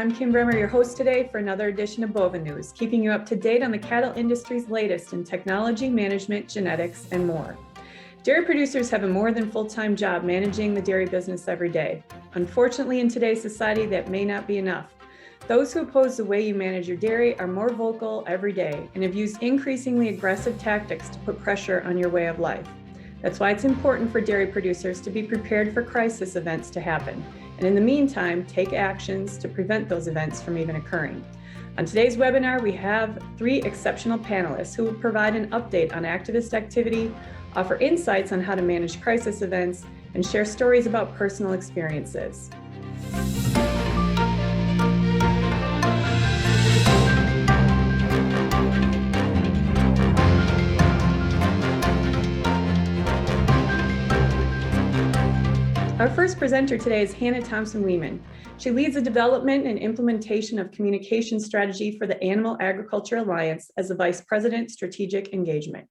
I'm Kim Bremmer, your host today for another edition of BoviNews, keeping you up to date on the cattle industry's latest in technology, management, genetics, and more. Dairy producers have a more than full-time job managing the dairy business every day. Unfortunately, in today's society, that may not be enough. Those who oppose the way you manage your dairy are more vocal every day and have used increasingly aggressive tactics to put pressure on your way of life. That's why it's important for dairy producers to be prepared for crisis events to happen. And in the meantime, take actions to prevent those events from even occurring. On today's webinar, we have 3 exceptional panelists who will provide an update on activist activity, offer insights on how to manage crisis events, and share stories about personal experiences. Our first presenter today is Hannah Thompson-Weeman. She leads the development and implementation of communication strategy for the Animal Agriculture Alliance as the Vice President, Strategic Engagement.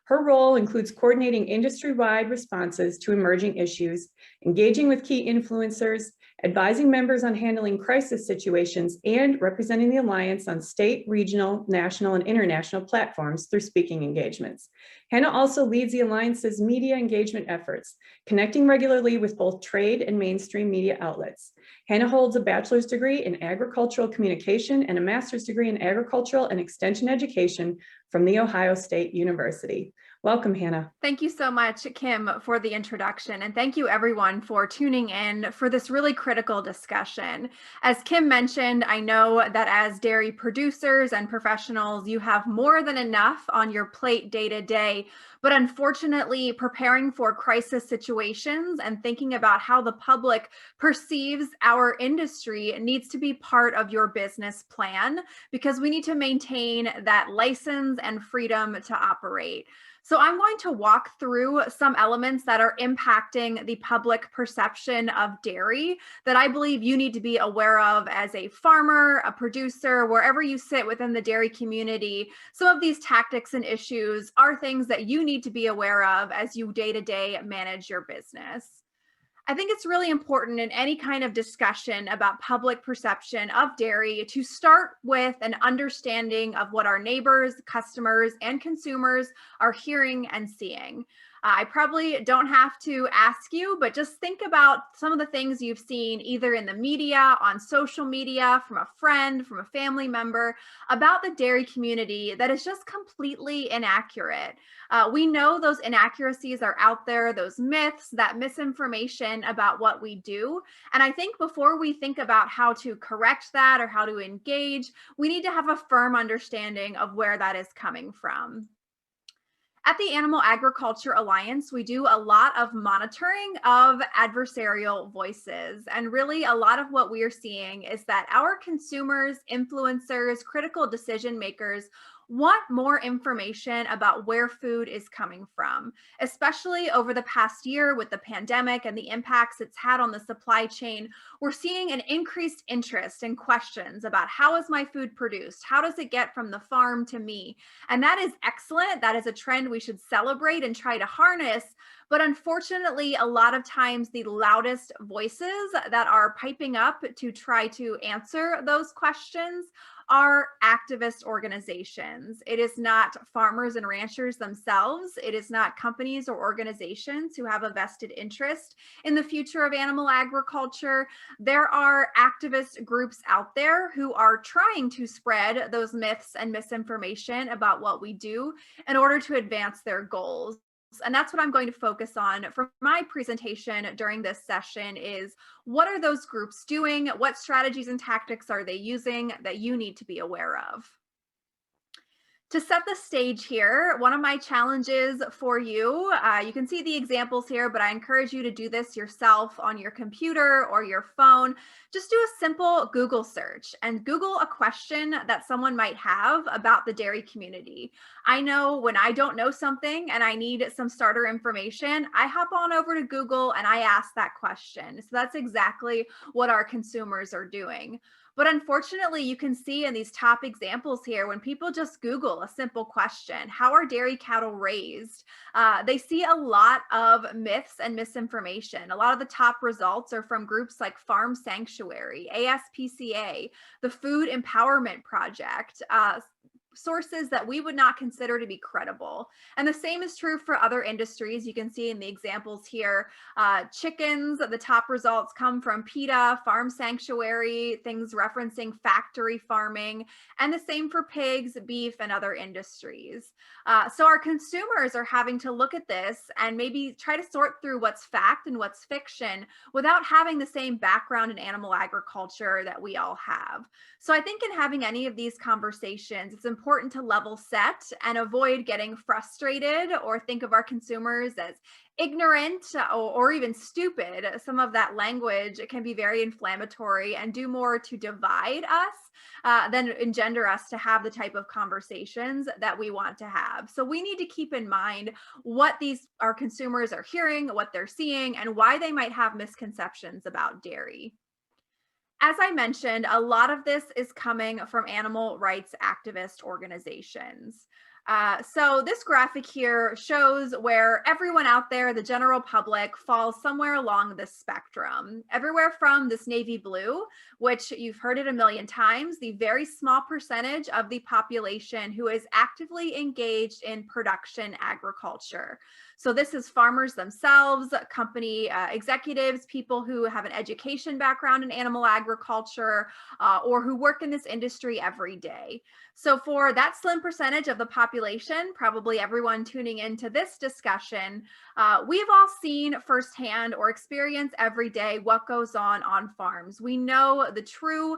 Her role includes coordinating industry-wide responses to emerging issues, engaging with key influencers, advising members on handling crisis situations, and representing the Alliance on state, regional, national, and international platforms through speaking engagements. Hannah also leads the Alliance's media engagement efforts, connecting regularly with both trade and mainstream media outlets. Hannah holds a bachelor's degree in agricultural communication and a master's degree in agricultural and extension education from The Ohio State University. Welcome, Hannah. Thank you so much, Kim, for the introduction. And thank you everyone for tuning in for this really critical discussion. As Kim mentioned, I know that as dairy producers and professionals, you have more than enough on your plate day to day. But unfortunately, preparing for crisis situations and thinking about how the public perceives our industry needs to be part of your business plan, because we need to maintain that license and freedom to operate. So I'm going to walk through some elements that are impacting the public perception of dairy that I believe you need to be aware of as a farmer, a producer, wherever you sit within the dairy community. Some of these tactics and issues are things that you need to be aware of as you day-to-day manage your business. I think it's really important in any kind of discussion about public perception of dairy to start with an understanding of what our neighbors, customers, and consumers are hearing and seeing. I probably don't have to ask you, but just think about some of the things you've seen either in the media, on social media, from a friend, from a family member about the dairy community that is just completely inaccurate. We know those inaccuracies are out there, those myths, that misinformation about what we do. And I think before we think about how to correct that or how to engage, we need to have a firm understanding of where that is coming from. At the Animal Agriculture Alliance, we do a lot of monitoring of adversarial voices. And really, a lot of what we are seeing is that our consumers, influencers, critical decision makers want more information about where food is coming from, especially over the past year with the pandemic and the impacts it's had on the supply chain. We're seeing an increased interest and questions about how is my food produced? How does it get from the farm to me? And that is excellent. That is a trend we should celebrate and try to harness. But unfortunately, a lot of times the loudest voices that are piping up to try to answer those questions are activist organizations. It is not farmers and ranchers themselves. It is not companies or organizations who have a vested interest in the future of animal agriculture. There are activist groups out there who are trying to spread those myths and misinformation about what we do in order to advance their goals. And that's what I'm going to focus on for my presentation during this session is what are those groups doing? What strategies and tactics are they using that you need to be aware of? To set the stage here, one of my challenges for you, you can see the examples here, but I encourage you to do this yourself on your computer or your phone. Just do a simple Google search and Google a question that someone might have about the dairy community. I know when I don't know something and I need some starter information, I hop on over to Google and I ask that question. So that's exactly what our consumers are doing. But unfortunately, you can see in these top examples here, when people just Google a simple question, how are dairy cattle raised? They see a lot of myths and misinformation. A lot of the top results are from groups like Farm Sanctuary, ASPCA, the Food Empowerment Project, sources that we would not consider to be credible. And the same is true for other industries. You can see in the examples here, chickens, the top results come from PETA, Farm Sanctuary, things referencing factory farming, and the same for pigs, beef, and other industries. So our consumers are having to look at this and maybe try to sort through what's fact and what's fiction without having the same background in animal agriculture that we all have. So I think in having any of these conversations, it's important to level set and avoid getting frustrated or think of our consumers as ignorant or even stupid. Some of that language can be very inflammatory and do more to divide us than engender us to have the type of conversations that we want to have. So we need to keep in mind what our consumers are hearing, what they're seeing, and why they might have misconceptions about dairy. As I mentioned, a lot of this is coming from animal rights activist organizations. So this graphic here shows where everyone out there, the general public, falls somewhere along this spectrum. Everywhere from this navy blue, which you've heard it a million times, the very small percentage of the population who is actively engaged in production agriculture. So this is farmers themselves, company executives, people who have an education background in animal agriculture, or who work in this industry every day. So for that slim percentage of the population, probably everyone tuning into this discussion, we've all seen firsthand or experienced every day what goes on farms. We know the true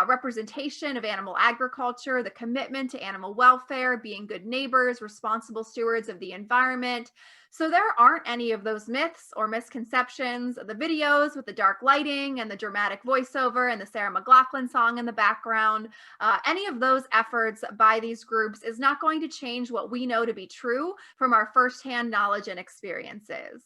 representation of animal agriculture, the commitment to animal welfare, being good neighbors, responsible stewards of the environment. So there aren't any of those myths or misconceptions. The videos with the dark lighting and the dramatic voiceover and the Sarah McLachlan song in the background, any of those efforts by these groups is not going to change what we know to be true from our firsthand knowledge and experiences.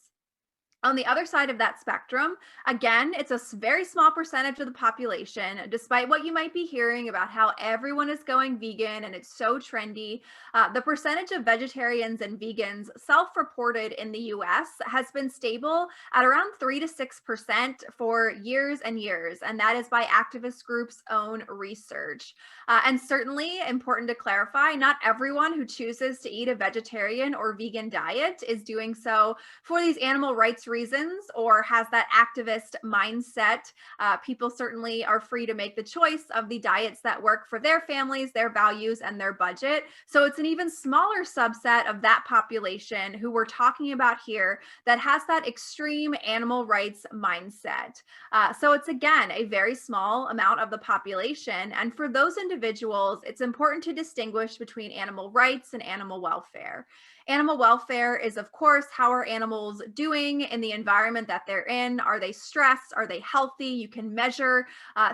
On the other side of that spectrum, again, it's a very small percentage of the population, despite what you might be hearing about how everyone is going vegan and it's so trendy. The percentage of vegetarians and vegans self-reported in the US has been stable at around 3 to 6% for years and years, and that is by activist groups' own research. And certainly important to clarify, not everyone who chooses to eat a vegetarian or vegan diet is doing so for these animal rights reasons or has that activist mindset. People certainly are free to make the choice of the diets that work for their families, their values, and their budget. So it's an even smaller subset of that population who we're talking about here that has that extreme animal rights mindset. So it's again a very small amount of the population. And for those individuals, it's important to distinguish between animal rights and animal welfare. Animal welfare is, of course, how are animals doing in the environment that they're in? Are they stressed? Are they healthy? You can measure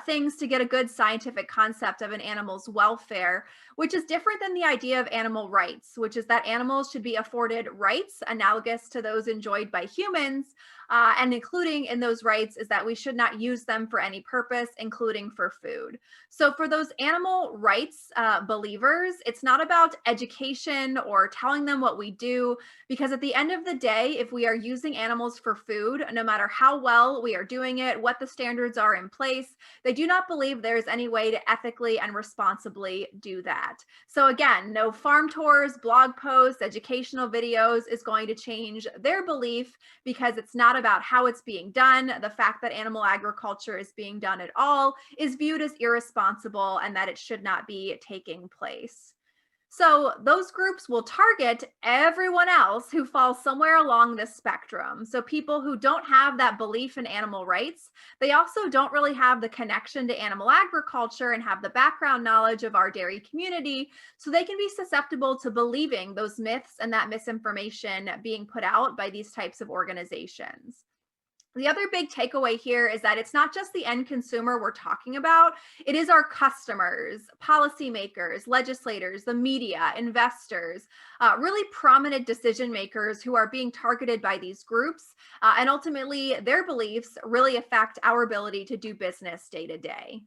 things to get a good scientific concept of an animal's welfare, which is different than the idea of animal rights, which is that animals should be afforded rights analogous to those enjoyed by humans. And including in those rights is that we should not use them for any purpose, including for food. So for those animal rights believers, it's not about education or telling them what we do, because at the end of the day, if we are using animals for food, no matter how well we are doing it, what the standards are in place, they do not believe there's any way to ethically and responsibly do that. So again, no farm tours, blog posts, educational videos is going to change their belief, because it's not about how it's being done. The fact that animal agriculture is being done at all is viewed as irresponsible and that it should not be taking place. So those groups will target everyone else who falls somewhere along this spectrum. So people who don't have that belief in animal rights, they also don't really have the connection to animal agriculture and have the background knowledge of our dairy community. So they can be susceptible to believing those myths and that misinformation being put out by these types of organizations. The other big takeaway here is that it's not just the end consumer we're talking about, it is our customers, policymakers, legislators, the media, investors, really prominent decision makers who are being targeted by these groups. And ultimately, their beliefs really affect our ability to do business day to day.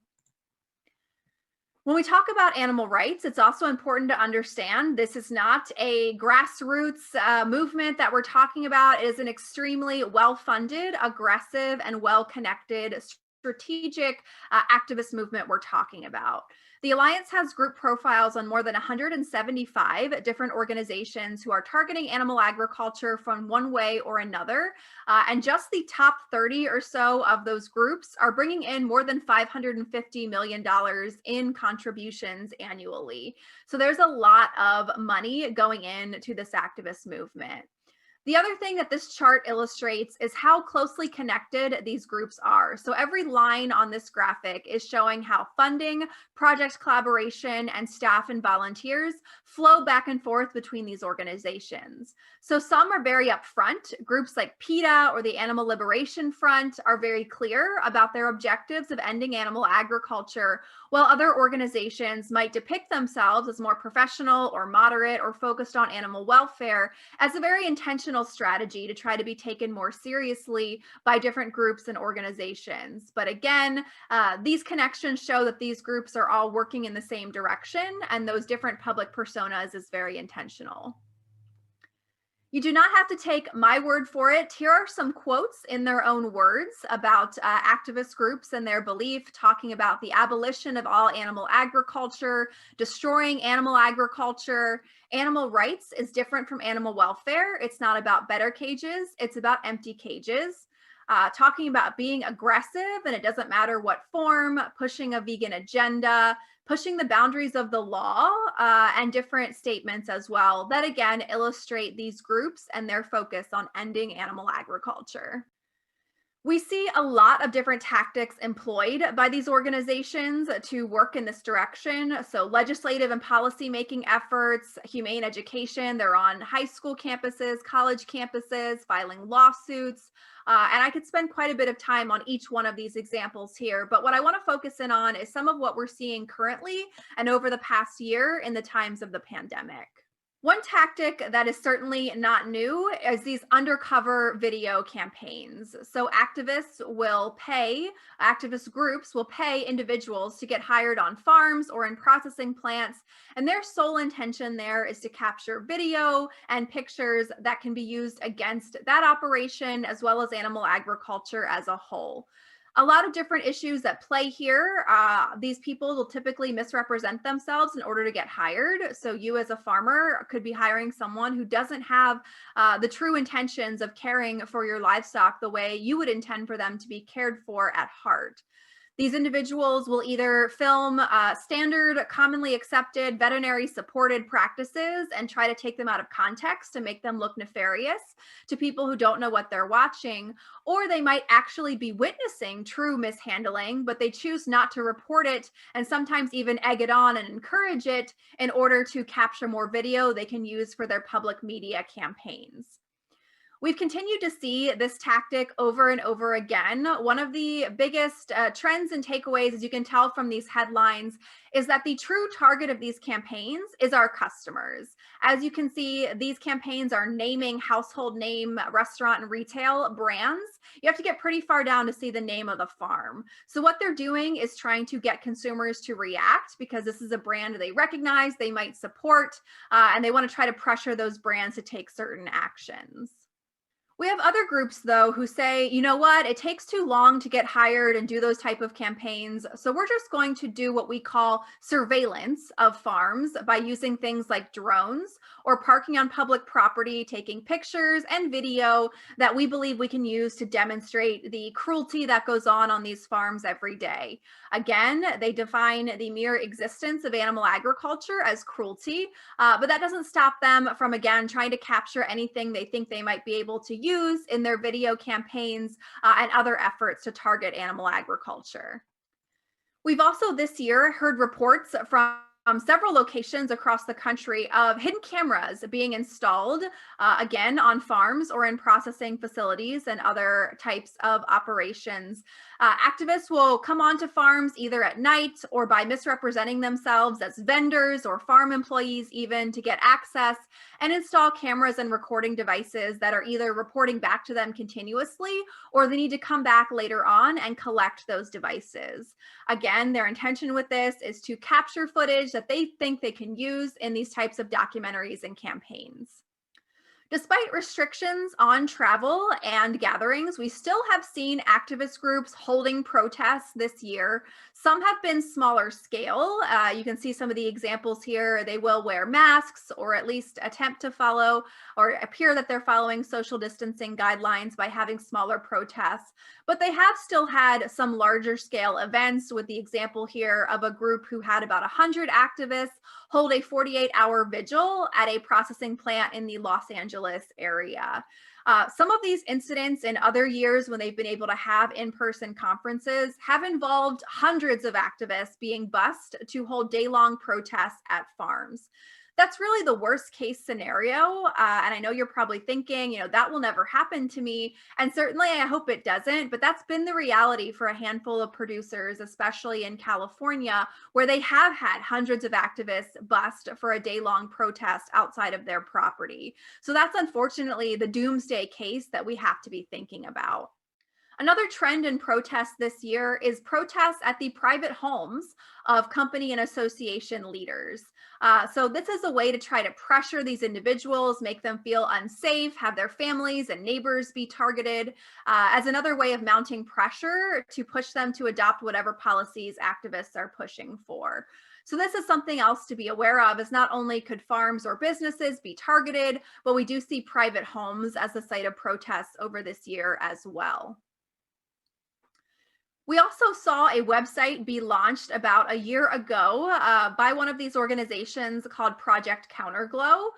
When we talk about animal rights, it's also important to understand this is not a grassroots movement that we're talking about. It is an extremely well-funded, aggressive, and well-connected strategic activist movement we're talking about. The Alliance has group profiles on more than 175 different organizations who are targeting animal agriculture from one way or another. And just the top 30 or so of those groups are bringing in more than $550 million in contributions annually. So there's a lot of money going into this activist movement. The other thing that this chart illustrates is how closely connected these groups are. So every line on this graphic is showing how funding, project collaboration, and staff and volunteers flow back and forth between these organizations. So some are very upfront. Groups like PETA or the Animal Liberation Front are very clear about their objectives of ending animal agriculture, while other organizations might depict themselves as more professional or moderate or focused on animal welfare as a very intentional strategy to try to be taken more seriously by different groups and organizations. But again, these connections show that these groups are all working in the same direction, and those different public personas is very intentional. You do not have to take my word for it. Here are some quotes in their own words about activist groups and their belief, talking about the abolition of all animal agriculture, destroying animal agriculture. Animal rights is different from animal welfare. It's not about better cages, it's about empty cages. Talking about being aggressive, and it doesn't matter what form, pushing a vegan agenda, pushing the boundaries of the law, and different statements as well that again illustrate these groups and their focus on ending animal agriculture. We see a lot of different tactics employed by these organizations to work in this direction. So legislative and policy-making efforts, humane education, they're on high school campuses, college campuses, filing lawsuits. And I could spend quite a bit of time on each one of these examples here, but what I want to focus in on is some of what we're seeing currently and over the past year in the times of the pandemic. One tactic that is certainly not new is these undercover video campaigns. So activist groups will pay individuals to get hired on farms or in processing plants, and their sole intention there is to capture video and pictures that can be used against that operation as well as animal agriculture as a whole. A lot of different issues at play here. These people will typically misrepresent themselves in order to get hired. So you as a farmer could be hiring someone who doesn't have the true intentions of caring for your livestock the way you would intend for them to be cared for at heart. These individuals will either film standard, commonly accepted veterinary supported practices and try to take them out of context to make them look nefarious to people who don't know what they're watching, or they might actually be witnessing true mishandling, but they choose not to report it and sometimes even egg it on and encourage it in order to capture more video they can use for their public media campaigns. We've continued to see this tactic over and over again. One of the biggest trends and takeaways, as you can tell from these headlines, is that the true target of these campaigns is our customers. As you can see, these campaigns are naming household name restaurant and retail brands. You have to get pretty far down to see the name of the farm. So what they're doing is trying to get consumers to react because this is a brand they recognize, they might support, and they want to try to pressure those brands to take certain actions. We have other groups, though, who say, you know what, it takes too long to get hired and do those type of campaigns. So we're just going to do what we call surveillance of farms by using things like drones or parking on public property, taking pictures and video that we believe we can use to demonstrate the cruelty that goes on these farms every day. Again, they define the mere existence of animal agriculture as cruelty, but that doesn't stop them from, again, trying to capture anything they think they might be able to use in their video campaigns and other efforts to target animal agriculture. We've also this year heard reports from several locations across the country of hidden cameras being installed, again, on farms or in processing facilities and other types of operations. Activists will come onto farms either at night or by misrepresenting themselves as vendors or farm employees even to get access and install cameras and recording devices that are either reporting back to them continuously or they need to come back later on and collect those devices. Again, their intention with this is to capture footage that they think they can use in these types of documentaries and campaigns. Despite restrictions on travel and gatherings, we still have seen activist groups holding protests this year. Some have been smaller scale. You can see some of the examples here. They will wear masks or at least attempt to follow or appear that they're following social distancing guidelines by having smaller protests. But they have still had some larger scale events, with the example here of a group who had about 100 activists hold a 48-hour vigil at a processing plant in the Los Angeles area. Some of these incidents in other years when they've been able to have in-person conferences have involved hundreds of activists being bused to hold day-long protests at farms. That's really the worst case scenario. And I know you're probably thinking, that will never happen to me. And certainly I hope it doesn't, but that's been the reality for a handful of producers, especially in California, where they have had hundreds of activists bust for a day-long protest outside of their property. So that's unfortunately the doomsday case that we have to be thinking about. Another trend in protests this year is protests at the private homes of company and association leaders. So this is a way to try to pressure these individuals, make them feel unsafe, have their families and neighbors be targeted, as another way of mounting pressure to push them to adopt whatever policies activists are pushing for. So this is something else to be aware of, is not only could farms or businesses be targeted, but we do see private homes as the site of protests over this year as well. We also saw a website be launched about a year ago by one of these organizations called Project Counterglow.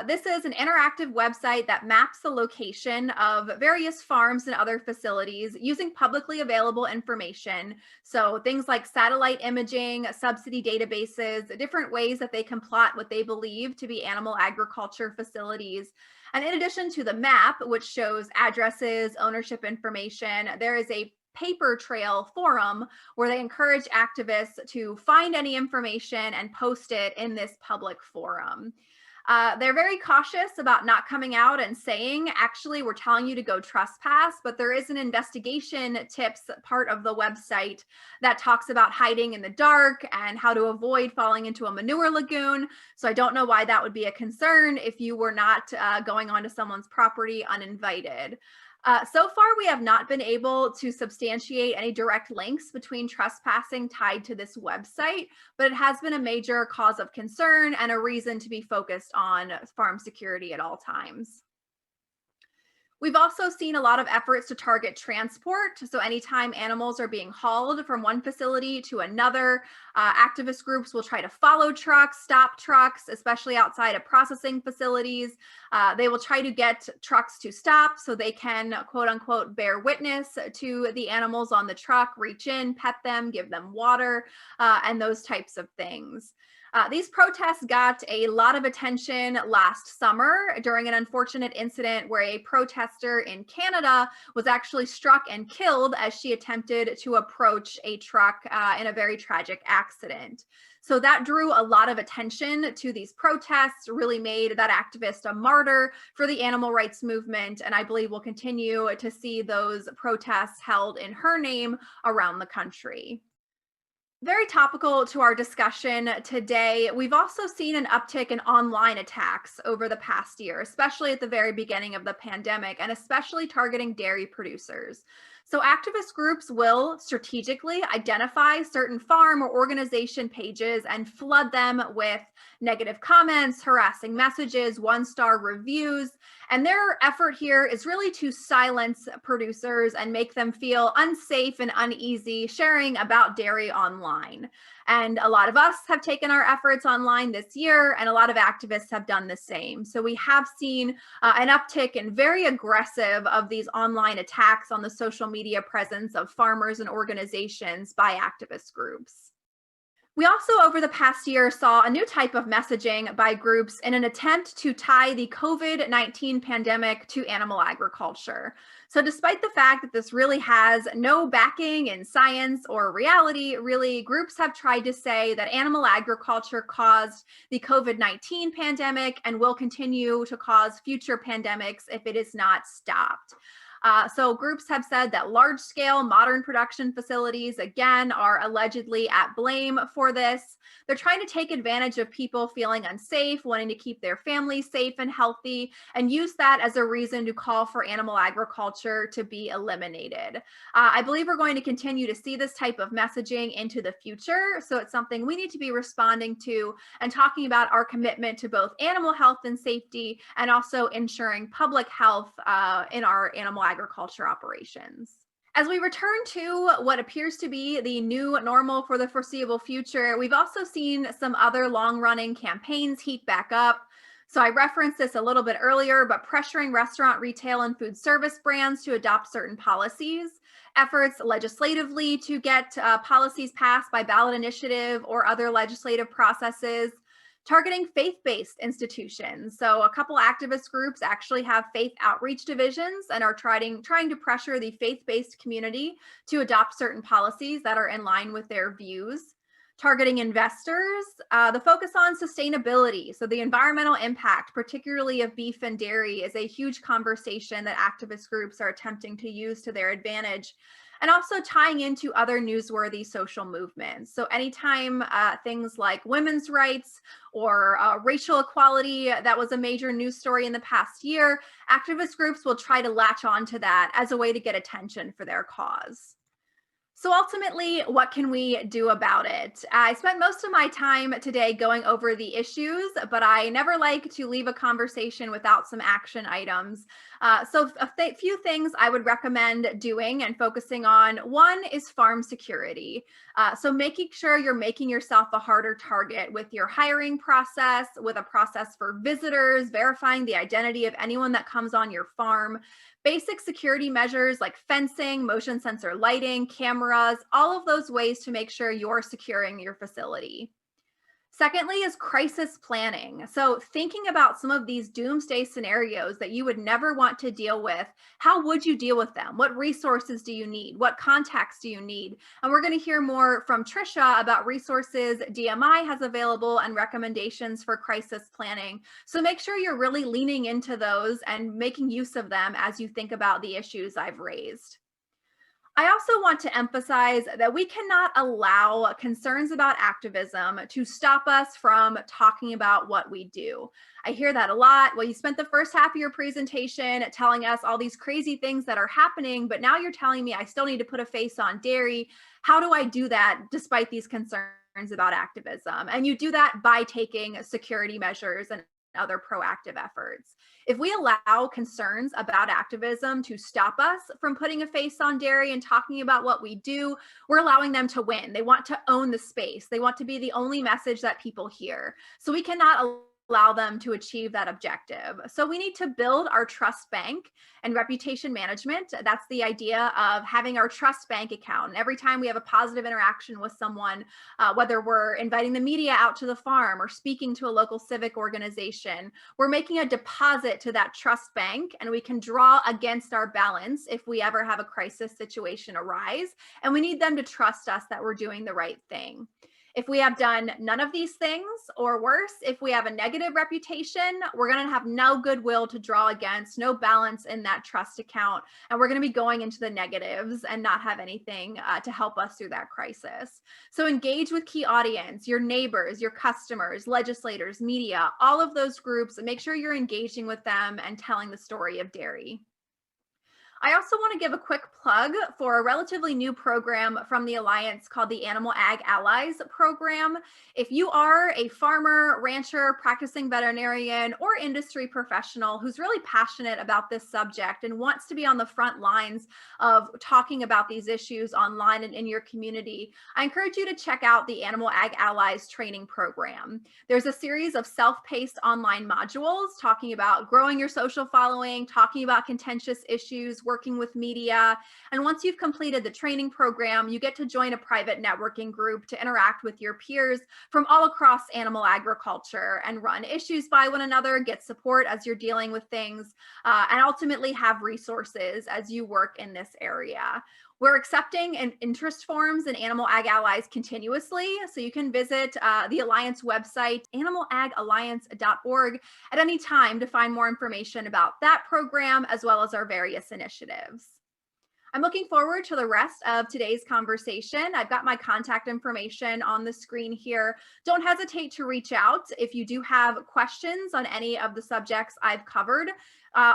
This is an interactive website that maps the location of various farms and other facilities using publicly available information. So things like satellite imaging, subsidy databases, different ways that they can plot what they believe to be animal agriculture facilities. And in addition to the map, which shows addresses, ownership information, there is a paper trail forum where they encourage activists to find any information and post it in this public forum. They're very cautious about not coming out and saying, actually, we're telling you to go trespass, but there is an investigation tips part of the website that talks about hiding in the dark and how to avoid falling into a manure lagoon. So I don't know why that would be a concern if you were not going onto someone's property uninvited. So far, we have not been able to substantiate any direct links between trespassing tied to this website, but it has been a major cause of concern and a reason to be focused on farm security at all times. We've also seen a lot of efforts to target transport. So anytime animals are being hauled from one facility to another, activist groups will try to follow trucks, stop trucks, especially outside of processing facilities. They will try to get trucks to stop so they can, quote unquote, bear witness to the animals on the truck, reach in, pet them, give them water, and those types of things. These protests got a lot of attention last summer during an unfortunate incident where a protester in Canada was actually struck and killed as she attempted to approach a truck in a very tragic accident. So that drew a lot of attention to these protests, really made that activist a martyr for the animal rights movement, and I believe we'll continue to see those protests held in her name around the country. Very topical to our discussion today, we've also seen an uptick in online attacks over the past year, especially at the very beginning of the pandemic, and especially targeting dairy producers. So activist groups will strategically identify certain farm or organization pages and flood them with negative comments, harassing messages, one-star reviews. And their effort here is really to silence producers and make them feel unsafe and uneasy sharing about dairy online. And a lot of us have taken our efforts online this year, and a lot of activists have done the same. So we have seen an uptick in very aggressive of these online attacks on the social media presence of farmers and organizations by activist groups. We also, over the past year, saw a new type of messaging by groups in an attempt to tie the COVID-19 pandemic to animal agriculture. So, despite the fact that this really has no backing in science or reality, really, groups have tried to say that animal agriculture caused the COVID-19 pandemic and will continue to cause future pandemics if it is not stopped. So groups have said that large scale modern production facilities, again, are allegedly at blame for this. They're trying to take advantage of people feeling unsafe, wanting to keep their families safe and healthy, and use that as a reason to call for animal agriculture to be eliminated. I believe we're going to continue to see this type of messaging into the future. So it's something we need to be responding to and talking about our commitment to both animal health and safety and also ensuring public health in our animal agriculture operations. As we return to what appears to be the new normal for the foreseeable future, we've also seen some other long-running campaigns heat back up. So I referenced this a little bit earlier, but pressuring restaurant, retail, and food service brands to adopt certain policies, efforts legislatively to get policies passed by ballot initiative or other legislative processes, targeting faith-based institutions. So a couple activist groups actually have faith outreach divisions and are trying to pressure the faith-based community to adopt certain policies that are in line with their views. Targeting investors, the focus on sustainability. So the environmental impact, particularly of beef and dairy, is a huge conversation that activist groups are attempting to use to their advantage. And also tying into other newsworthy social movements. So anytime things like women's rights or racial equality, that was a major news story in the past year, activist groups will try to latch on to that as a way to get attention for their cause. So ultimately, what can we do about it? I spent most of my time today going over the issues, but I never like to leave a conversation without some action items. So a few things I would recommend doing and focusing on. One is farm security. So making sure you're making yourself a harder target with your hiring process, with a process for visitors, verifying the identity of anyone that comes on your farm. Basic security measures like fencing, motion sensor lighting, cameras, all of those ways to make sure you're securing your facility. Secondly is crisis planning. So thinking about some of these doomsday scenarios that you would never want to deal with, how would you deal with them? What resources do you need? What contacts do you need? And we're going to hear more from Tricia about resources DMI has available and recommendations for crisis planning. So make sure you're really leaning into those and making use of them as you think about the issues I've raised. I also want to emphasize that we cannot allow concerns about activism to stop us from talking about what we do. I hear that a lot. Well, you spent the first half of your presentation telling us all these crazy things that are happening, but now you're telling me I still need to put a face on dairy. How do I do that despite these concerns about activism? And you do that by taking security measures and other proactive efforts. If we allow concerns about activism to stop us from putting a face on dairy and talking about what we do, we're allowing them to win. They want to own the space. They want to be the only message that people hear. So we cannot allow them to achieve that objective. So we need to build our trust bank and reputation management. That's the idea of having our trust bank account. And every time we have a positive interaction with someone, whether we're inviting the media out to the farm or speaking to a local civic organization, we're making a deposit to that trust bank, and we can draw against our balance if we ever have a crisis situation arise. And we need them to trust us that we're doing the right thing. If we have done none of these things, or worse, if we have a negative reputation, we're going to have no goodwill to draw against, no balance in that trust account, and we're going to be going into the negatives and not have anything to help us through that crisis. So engage with key audience, your neighbors, your customers, legislators, media, all of those groups, and make sure you're engaging with them and telling the story of dairy. I also want to give a quick plug for a relatively new program from the Alliance called the Animal Ag Allies program. If you are a farmer, rancher, practicing veterinarian, or industry professional who's really passionate about this subject and wants to be on the front lines of talking about these issues online and in your community, I encourage you to check out the Animal Ag Allies training program. There's a series of self-paced online modules talking about growing your social following, talking about contentious issues, working with media. And once you've completed the training program, you get to join a private networking group to interact with your peers from all across animal agriculture and run issues by one another, get support as you're dealing with things, and ultimately have resources as you work in this area. We're accepting interest forms in Animal Ag Allies continuously, so you can visit the Alliance website, animalagalliance.org, at any time to find more information about that program as well as our various initiatives. I'm looking forward to the rest of today's conversation. I've got my contact information on the screen here. Don't hesitate to reach out if you do have questions on any of the subjects I've covered.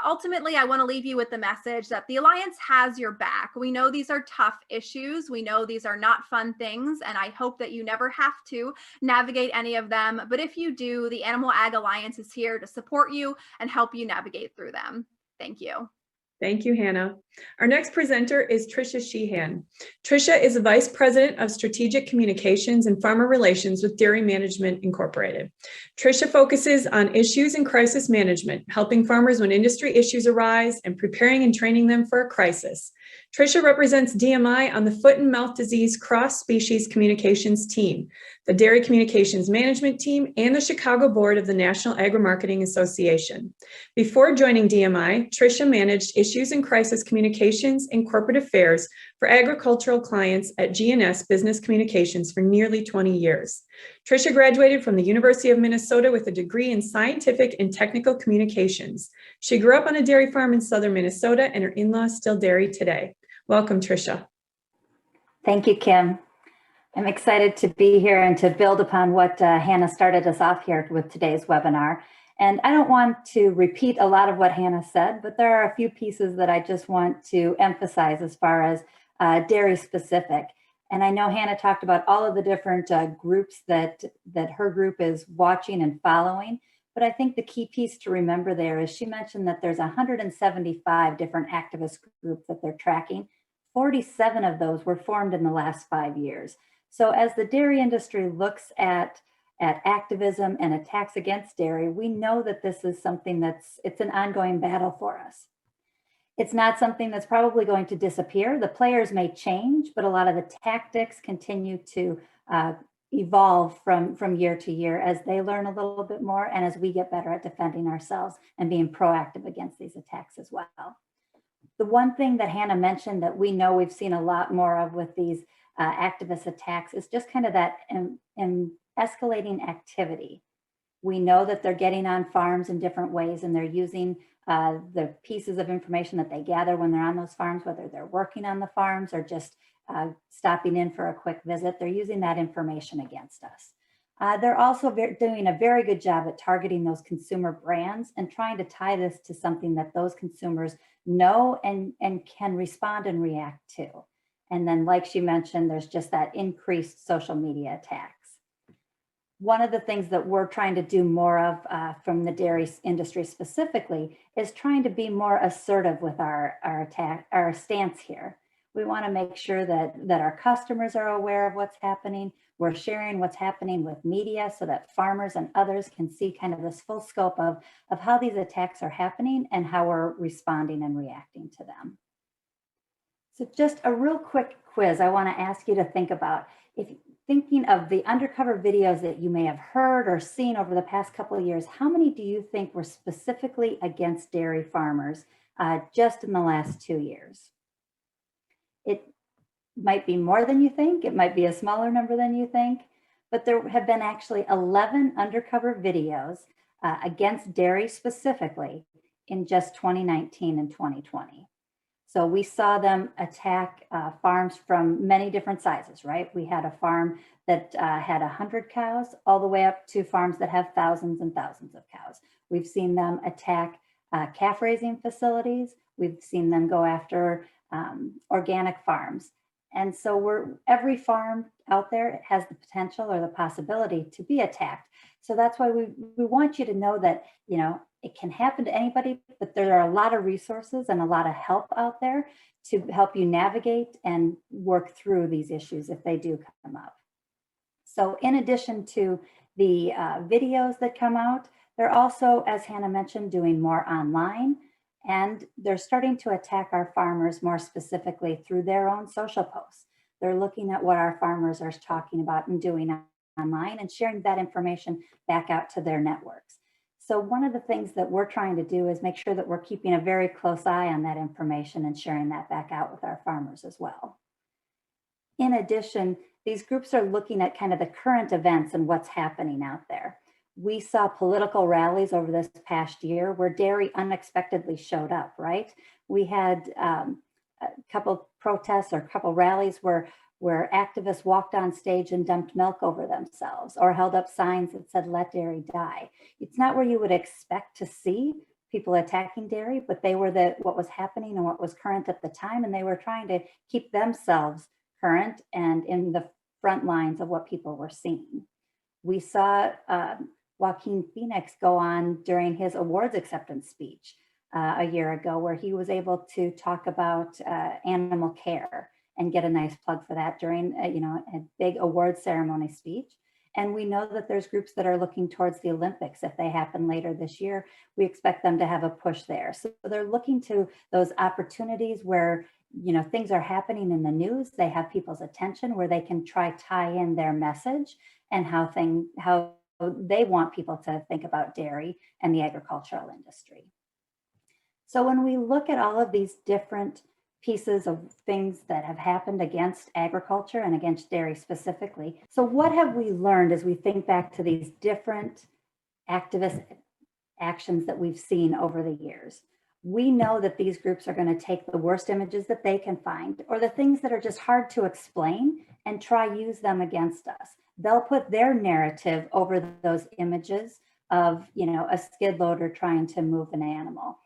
Ultimately, I want to leave you with the message that the Alliance has your back. We know these are tough issues. We know these are not fun things, and I hope that you never have to navigate any of them. But if you do, the Animal Ag Alliance is here to support you and help you navigate through them. Thank you. Thank you, Hannah. Our next presenter is Trisha Sheehan. Tricia is a Vice President of Strategic Communications and Farmer Relations with Dairy Management Incorporated. Tricia focuses on issues and crisis management, helping farmers when industry issues arise and preparing and training them for a crisis. Tricia represents DMI on the Foot and Mouth Disease Cross-Species Communications Team, the Dairy Communications Management Team, and the Chicago Board of the National Agri-Marketing Association. Before joining DMI, Tricia managed issues and crisis communications and corporate affairs for agricultural clients at G&S Business Communications for nearly 20 years. Tricia graduated from the University of Minnesota with a degree in scientific and technical communications. She grew up on a dairy farm in southern Minnesota, and her in-laws still dairy today. Welcome, Tricia. Thank you, Kim. I'm excited to be here and to build upon what Hannah started us off here with today's webinar. And I don't want to repeat a lot of what Hannah said, but there are a few pieces that I just want to emphasize as far as dairy specific. And I know Hannah talked about all of the different groups that her group is watching and following. But I think the key piece to remember there is she mentioned that there's 175 different activist groups that they're tracking. 47 of those were formed in the last 5 years. So as the dairy industry looks at activism and attacks against dairy, we know that this is something it's an ongoing battle for us. It's not something that's probably going to disappear. The players may change, but a lot of the tactics continue to evolve from year to year as they learn a little bit more and as we get better at defending ourselves and being proactive against these attacks as well. The one thing that Hannah mentioned that we know we've seen a lot more of with these activist attacks is just kind of that escalating activity. We know that they're getting on farms in different ways and they're using the pieces of information that they gather when they're on those farms, whether they're working on the farms or just stopping in for a quick visit, they're using that information against us. They're also doing a very good job at targeting those consumer brands and trying to tie this to something that those consumers know and can respond and react to. And then, like she mentioned, there's just that increased social media attacks. One of the things that we're trying to do more of from the dairy industry specifically is trying to be more assertive with our stance here. We want to make sure that our customers are aware of what's happening. We're sharing what's happening with media so that farmers and others can see kind of this full scope of how these attacks are happening and how we're responding and reacting to them. So just a real quick quiz I want to ask you to think about. If thinking of the Undercover videos that you may have heard or seen over the past couple of years, how many do you think were specifically against dairy farmers just in the last 2 years? It might be more than you think. It might be a smaller number than you think, but there have been actually 11 Undercover videos against dairy specifically in just 2019 and 2020. So we saw them attack farms from many different sizes, right? We had a farm that had 100 cows all the way up to farms that have thousands and thousands of cows. We've seen them attack calf raising facilities. We've seen them go after organic farms. And so every farm out there has the potential or the possibility to be attacked. So that's why we want you to know that, you know, it can happen to anybody, but there are a lot of resources and a lot of help out there to help you navigate and work through these issues if they do come up. So in addition to the videos that come out, they're also, as Hannah mentioned, doing more online. And they're starting to attack our farmers more specifically through their own social posts. They're looking at what our farmers are talking about and doing online and sharing that information back out to their networks. So one of the things that we're trying to do is make sure that we're keeping a very close eye on that information and sharing that back out with our farmers as well. In addition, these groups are looking at kind of the current events and what's happening out there. We saw political rallies over this past year where dairy unexpectedly showed up, right? We had a couple protests or a couple rallies where activists walked on stage and dumped milk over themselves or held up signs that said, "Let dairy die." It's not where you would expect to see people attacking dairy, but they were what was happening and what was current at the time, and they were trying to keep themselves current and in the front lines of what people were seeing. We saw Joaquin Phoenix go on during his awards acceptance speech a year ago, where he was able to talk about animal care and get a nice plug for that during a big award ceremony speech. And we know that there's groups that are looking towards the Olympics. If they happen later this year, we expect them to have a push there. So they're looking to those opportunities where things are happening in the news, they have people's attention, where they can tie in their message and how they want people to think about dairy and the agricultural industry. So when we look at all of these different pieces of things that have happened against agriculture and against dairy specifically, so what have we learned as we think back to these different activist actions that we've seen over the years? We know that these groups are going to take the worst images that they can find, or the things that are just hard to explain, and try use them against us. They'll put their narrative over those images of, a skid loader trying to move an animal.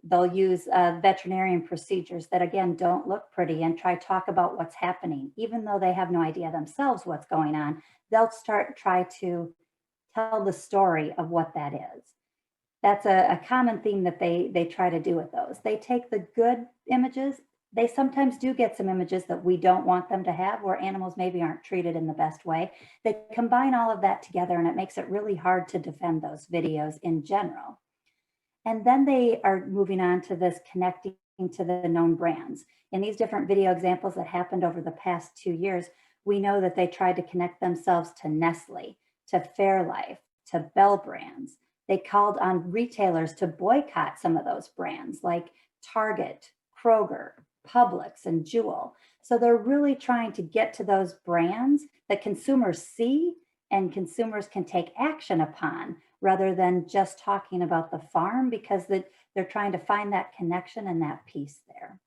They'll use veterinarian procedures that, again, don't look pretty and talk about what's happening. Even though they have no idea themselves what's going on, they'll try to tell the story of what that is. That's a common theme that they try to do with those. They take the good images. They sometimes do get some images that we don't want them to have, where animals maybe aren't treated in the best way. They combine all of that together, and it makes it really hard to defend those videos in general. And then they are moving on to this connecting to the known brands. In these different video examples that happened over the past 2 years, we know that they tried to connect themselves to Nestle, to Fairlife, to Bell Brands. They called on retailers to boycott some of those brands like Target, Kroger, Publix, and Jewel. So they're really trying to get to those brands that consumers see and consumers can take action upon, rather than just talking about the farm, because they're trying to find that connection and that piece there.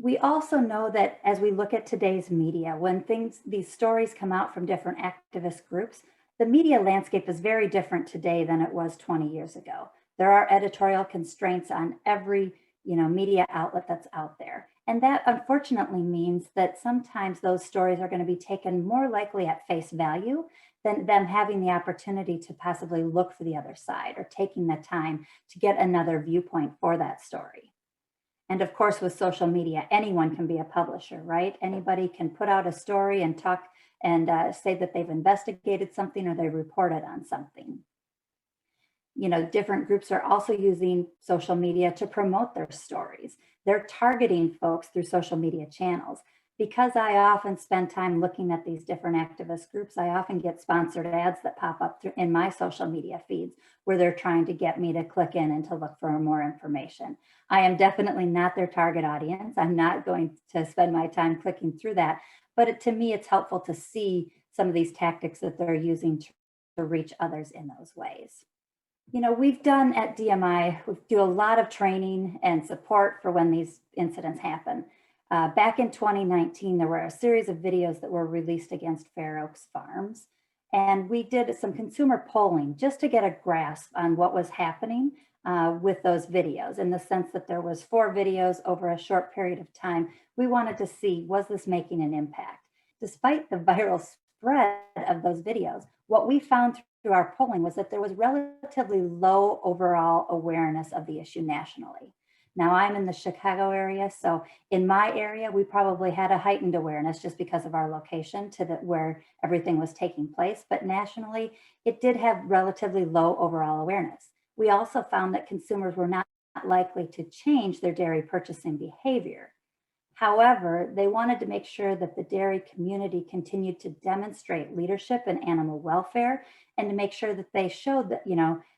We also know that as we look at today's media, when these stories come out from different activist groups, the media landscape is very different today than it was 20 years ago. There are editorial constraints on every media outlet that's out there. And that unfortunately means that sometimes those stories are going to be taken more likely at face value than them having the opportunity to possibly look for the other side or taking the time to get another viewpoint for that story. And of course, with social media, anyone can be a publisher, right? Anybody can put out a story and talk and say that they've investigated something or they reported on something. Different groups are also using social media to promote their stories. They're targeting folks through social media channels. Because I often spend time looking at these different activist groups, I often get sponsored ads that pop up in my social media feeds where they're trying to get me to click in and to look for more information. I am definitely not their target audience. I'm not going to spend my time clicking through that. But to me, it's helpful to see some of these tactics that they're using to reach others in those ways. We've done at DMI, we do a lot of training and support for when these incidents happen. Back in 2019, there were a series of videos that were released against Fair Oaks Farms. And we did some consumer polling just to get a grasp on what was happening with those videos, in the sense that there was 4 videos over a short period of time. We wanted to see, was this making an impact? Despite the viral spread of those videos, what we found through our polling was that there was relatively low overall awareness of the issue nationally. Now, I'm in the Chicago area, so in my area, we probably had a heightened awareness just because of our location to where everything was taking place. But nationally, it did have relatively low overall awareness. We also found that consumers were not likely to change their dairy purchasing behavior. However, they wanted to make sure that the dairy community continued to demonstrate leadership in animal welfare and to make sure that they showed that,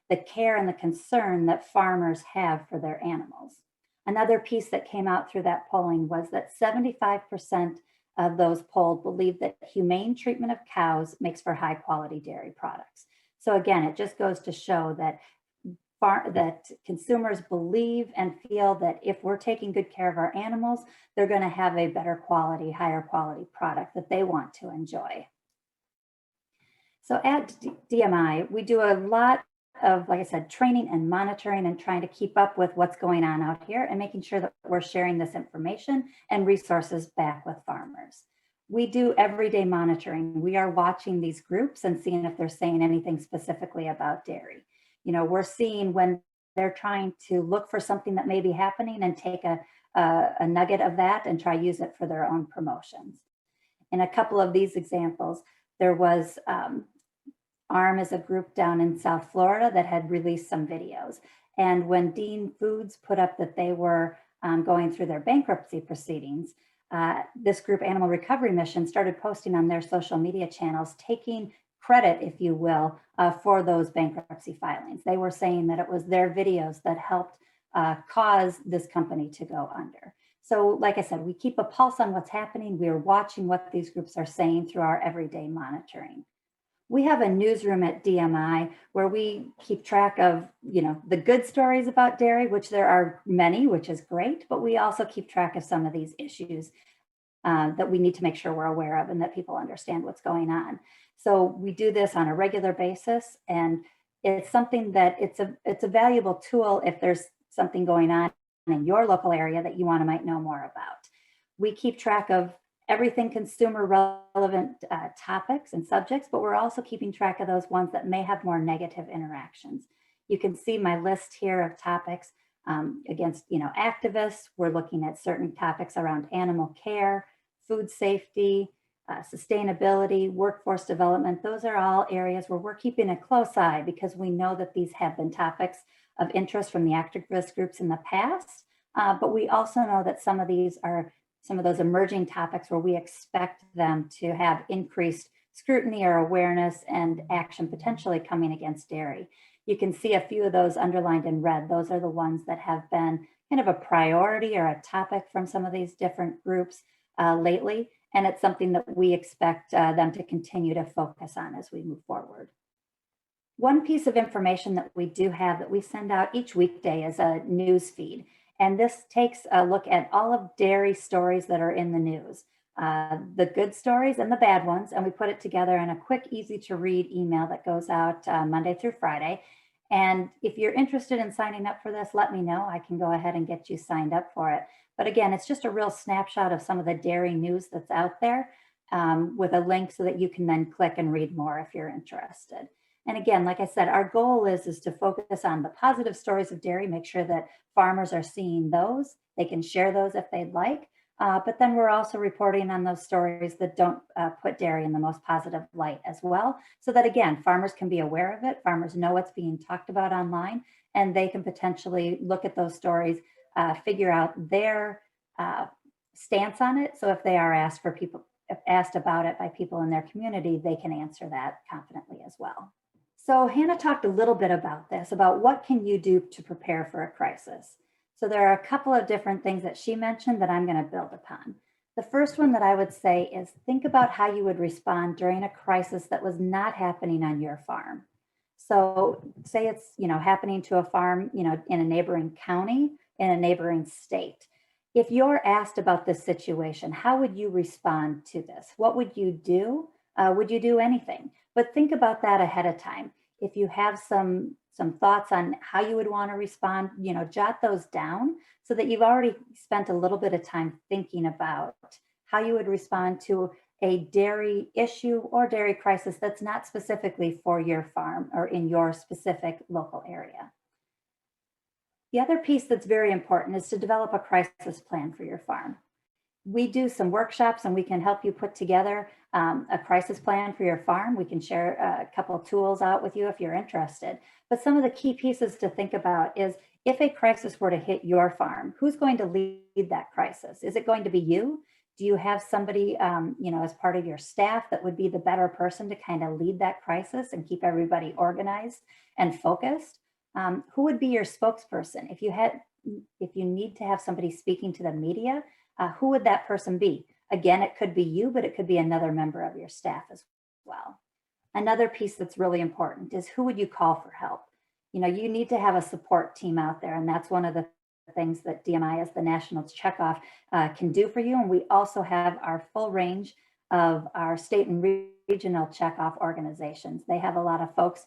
the care and the concern that farmers have for their animals. Another piece that came out through that polling was that 75% of those polled believe that humane treatment of cows makes for high quality dairy products. So again, it just goes to show that consumers believe and feel that if we're taking good care of our animals, they're going to have a better quality, higher quality product that they want to enjoy. So at DMI, we do a lot of, like I said, training and monitoring and trying to keep up with what's going on out here and making sure that we're sharing this information and resources back with farmers. We do everyday monitoring. We are watching these groups and seeing if they're saying anything specifically about dairy. We're seeing when they're trying to look for something that may be happening and take a nugget of that and try use it for their own promotions. In a couple of these examples, there was ARM is a group down in South Florida that had released some videos. And when Dean Foods put up that they were going through their bankruptcy proceedings, this group, Animal Recovery Mission, started posting on their social media channels, taking credit, if you will, for those bankruptcy filings. They were saying that it was their videos that helped cause this company to go under. So like I said, we keep a pulse on what's happening. We are watching what these groups are saying through our everyday monitoring. We have a newsroom at DMI where we keep track of, the good stories about dairy, which there are many, which is great, but we also keep track of some of these issues that we need to make sure we're aware of and that people understand what's going on. So we do this on a regular basis, and it's something that it's a valuable tool if there's something going on in your local area that you might know more about. We keep track of everything consumer relevant topics and subjects, but we're also keeping track of those ones that may have more negative interactions. You can see my list here of topics against, activists. We're looking at certain topics around animal care, food safety, sustainability, workforce development. Those are all areas where we're keeping a close eye because we know that these have been topics of interest from the activist groups in the past, but we also know that some of these are some of those emerging topics where we expect them to have increased scrutiny or awareness and action potentially coming against dairy. You can see a few of those underlined in red. Those are the ones that have been kind of a priority or a topic from some of these different groups lately. And it's something that we expect them to continue to focus on as we move forward. One piece of information that we do have that we send out each weekday is a news feed. And this takes a look at all of dairy stories that are in the news, the good stories and the bad ones. And we put it together in a quick, easy to read email that goes out Monday through Friday. And if you're interested in signing up for this, let me know. I can go ahead and get you signed up for it. But again, it's just a real snapshot of some of the dairy news that's out there with a link so that you can then click and read more if you're interested. And again, like I said, our goal is to focus on the positive stories of dairy, make sure that farmers are seeing those. They can share those if they'd like. But then we're also reporting on those stories that don't put dairy in the most positive light as well. So that again, farmers can be aware of it. Farmers know what's being talked about online, and they can potentially look at those stories, figure out their stance on it. So if they are asked about it by people in their community, they can answer that confidently as well. So Hannah talked a little bit about this, about what can you do to prepare for a crisis. So there are a couple of different things that she mentioned that I'm going to build upon. The first one that I would say is think about how you would respond during a crisis that was not happening on your farm. So say it's, happening to a farm, in a neighboring county, in a neighboring state. If you're asked about this situation, how would you respond to this? What would you do? Would you do anything? But think about that ahead of time. If you have some thoughts on how you would want to respond, jot those down so that you've already spent a little bit of time thinking about how you would respond to a dairy issue or dairy crisis that's not specifically for your farm or in your specific local area. The other piece that's very important is to develop a crisis plan for your farm. We do some workshops and we can help you put together a crisis plan for your farm. We can share a couple of tools out with you if you're interested. But some of the key pieces to think about is if a crisis were to hit your farm, who's going to lead that crisis? Is it going to be you? Do you have somebody, as part of your staff that would be the better person to kind of lead that crisis and keep everybody organized and focused? Who would be your spokesperson? If you need to have somebody speaking to the media, who would that person be? Again, it could be you, but it could be another member of your staff as well. Another piece that's really important is who would you call for help? You need to have a support team out there, and that's one of the things that DMI as the National Checkoff can do for you. And we also have our full range of our state and regional checkoff organizations. They have a lot of folks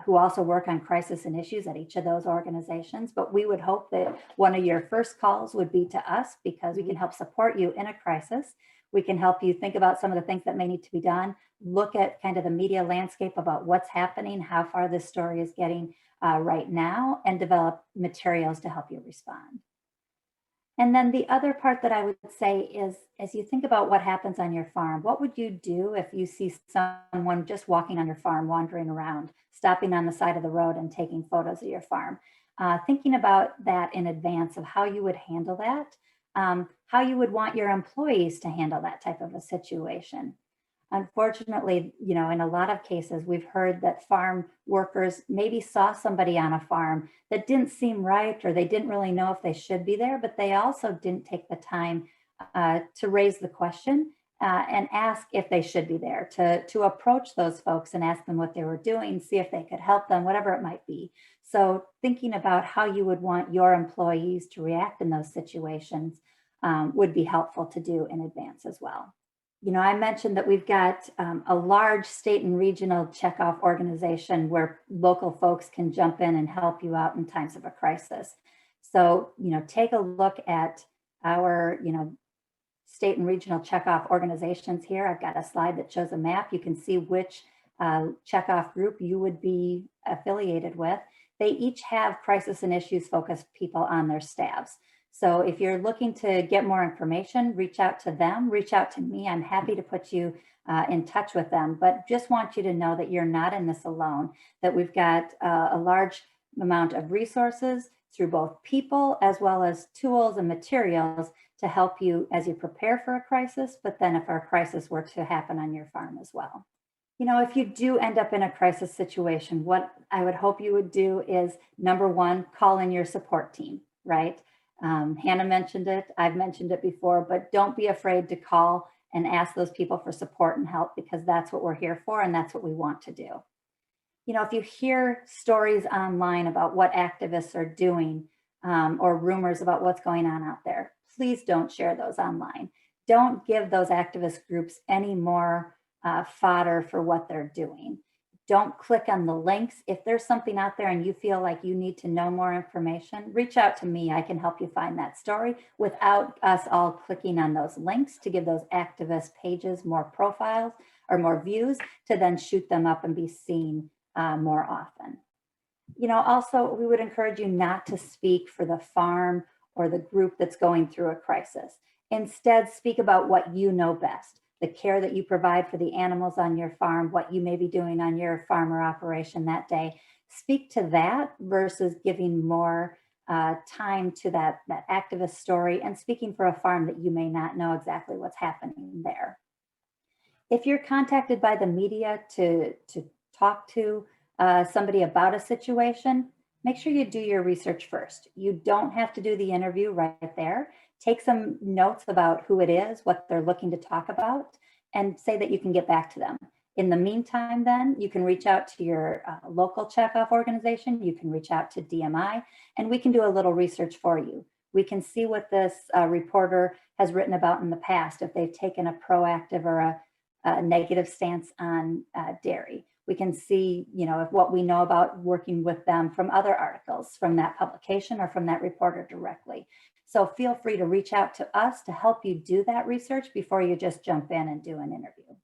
who also work on crisis and issues at each of those organizations. But we would hope that one of your first calls would be to us, because we can help support you in a crisis. We can help you think about some of the things that may need to be done, look at kind of the media landscape about what's happening, how far this story is getting right now, and develop materials to help you respond. And then the other part that I would say is, as you think about what happens on your farm, what would you do if you see someone just walking on your farm, wandering around, stopping on the side of the road and taking photos of your farm? Thinking about that in advance of how you would handle that, how you would want your employees to handle that type of a situation. Unfortunately, in a lot of cases, we've heard that farm workers maybe saw somebody on a farm that didn't seem right, or they didn't really know if they should be there, but they also didn't take the time to raise the question and ask if they should be there, to approach those folks and ask them what they were doing, see if they could help them, whatever it might be. So thinking about how you would want your employees to react in those situations would be helpful to do in advance as well. I mentioned that we've got a large state and regional checkoff organization where local folks can jump in and help you out in times of a crisis. So, take a look at our, state and regional checkoff organizations here. I've got a slide that shows a map. You can see which checkoff group you would be affiliated with. They each have crisis and issues focused people on their staffs. So if you're looking to get more information, reach out to them, reach out to me. I'm happy to put you in touch with them, but just want you to know that you're not in this alone, that we've got a large amount of resources through both people as well as tools and materials to help you as you prepare for a crisis, but then if our crisis were to happen on your farm as well. If you do end up in a crisis situation, what I would hope you would do is, number one, call in your support team, right? Hannah mentioned it, I've mentioned it before, but don't be afraid to call and ask those people for support and help, because that's what we're here for and that's what we want to do. If you hear stories online about what activists are doing or rumors about what's going on out there, please don't share those online. Don't give those activist groups any more fodder for what they're doing. Don't click on the links. If there's something out there and you feel like you need to know more information, reach out to me. I can help you find that story without us all clicking on those links to give those activist pages more profiles or more views to then shoot them up and be seen more often. Also, we would encourage you not to speak for the farm or the group that's going through a crisis. Instead, speak about what you know best. The care that you provide for the animals on your farm, what you may be doing on your farm or operation that day. Speak to that versus giving more time to that activist story and speaking for a farm that you may not know exactly what's happening there. If you're contacted by the media to talk to somebody about a situation, make sure you do your research first. You don't have to do the interview right there. Take some notes about who it is, what they're looking to talk about, and say that you can get back to them. In the meantime, then you can reach out to your local checkoff organization. You can reach out to DMI, and we can do a little research for you. We can see what this reporter has written about in the past, if they've taken a proactive or a negative stance on dairy. We can see, if what we know about working with them from other articles from that publication or from that reporter directly. So feel free to reach out to us to help you do that research before you just jump in and do an interview.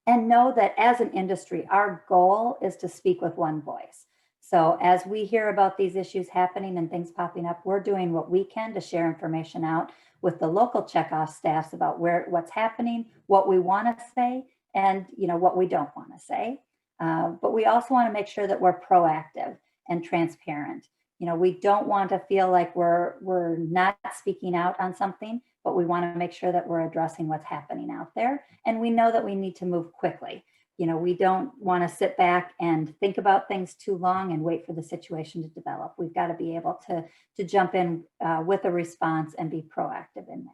And know that as an industry, our goal is to speak with one voice. So as we hear about these issues happening and things popping up, we're doing what we can to share information out with the local checkoff staffs about what's happening, what we want to say, and what we don't want to say. But we also want to make sure that we're proactive and transparent You know, we don't want to feel like we're not speaking out on something, but we want to make sure that we're addressing what's happening out there. And we know that we need to move quickly. You know, we don't want to sit back and think about things too long and wait for the situation to develop. We've got to be able to jump in with a response and be proactive in that.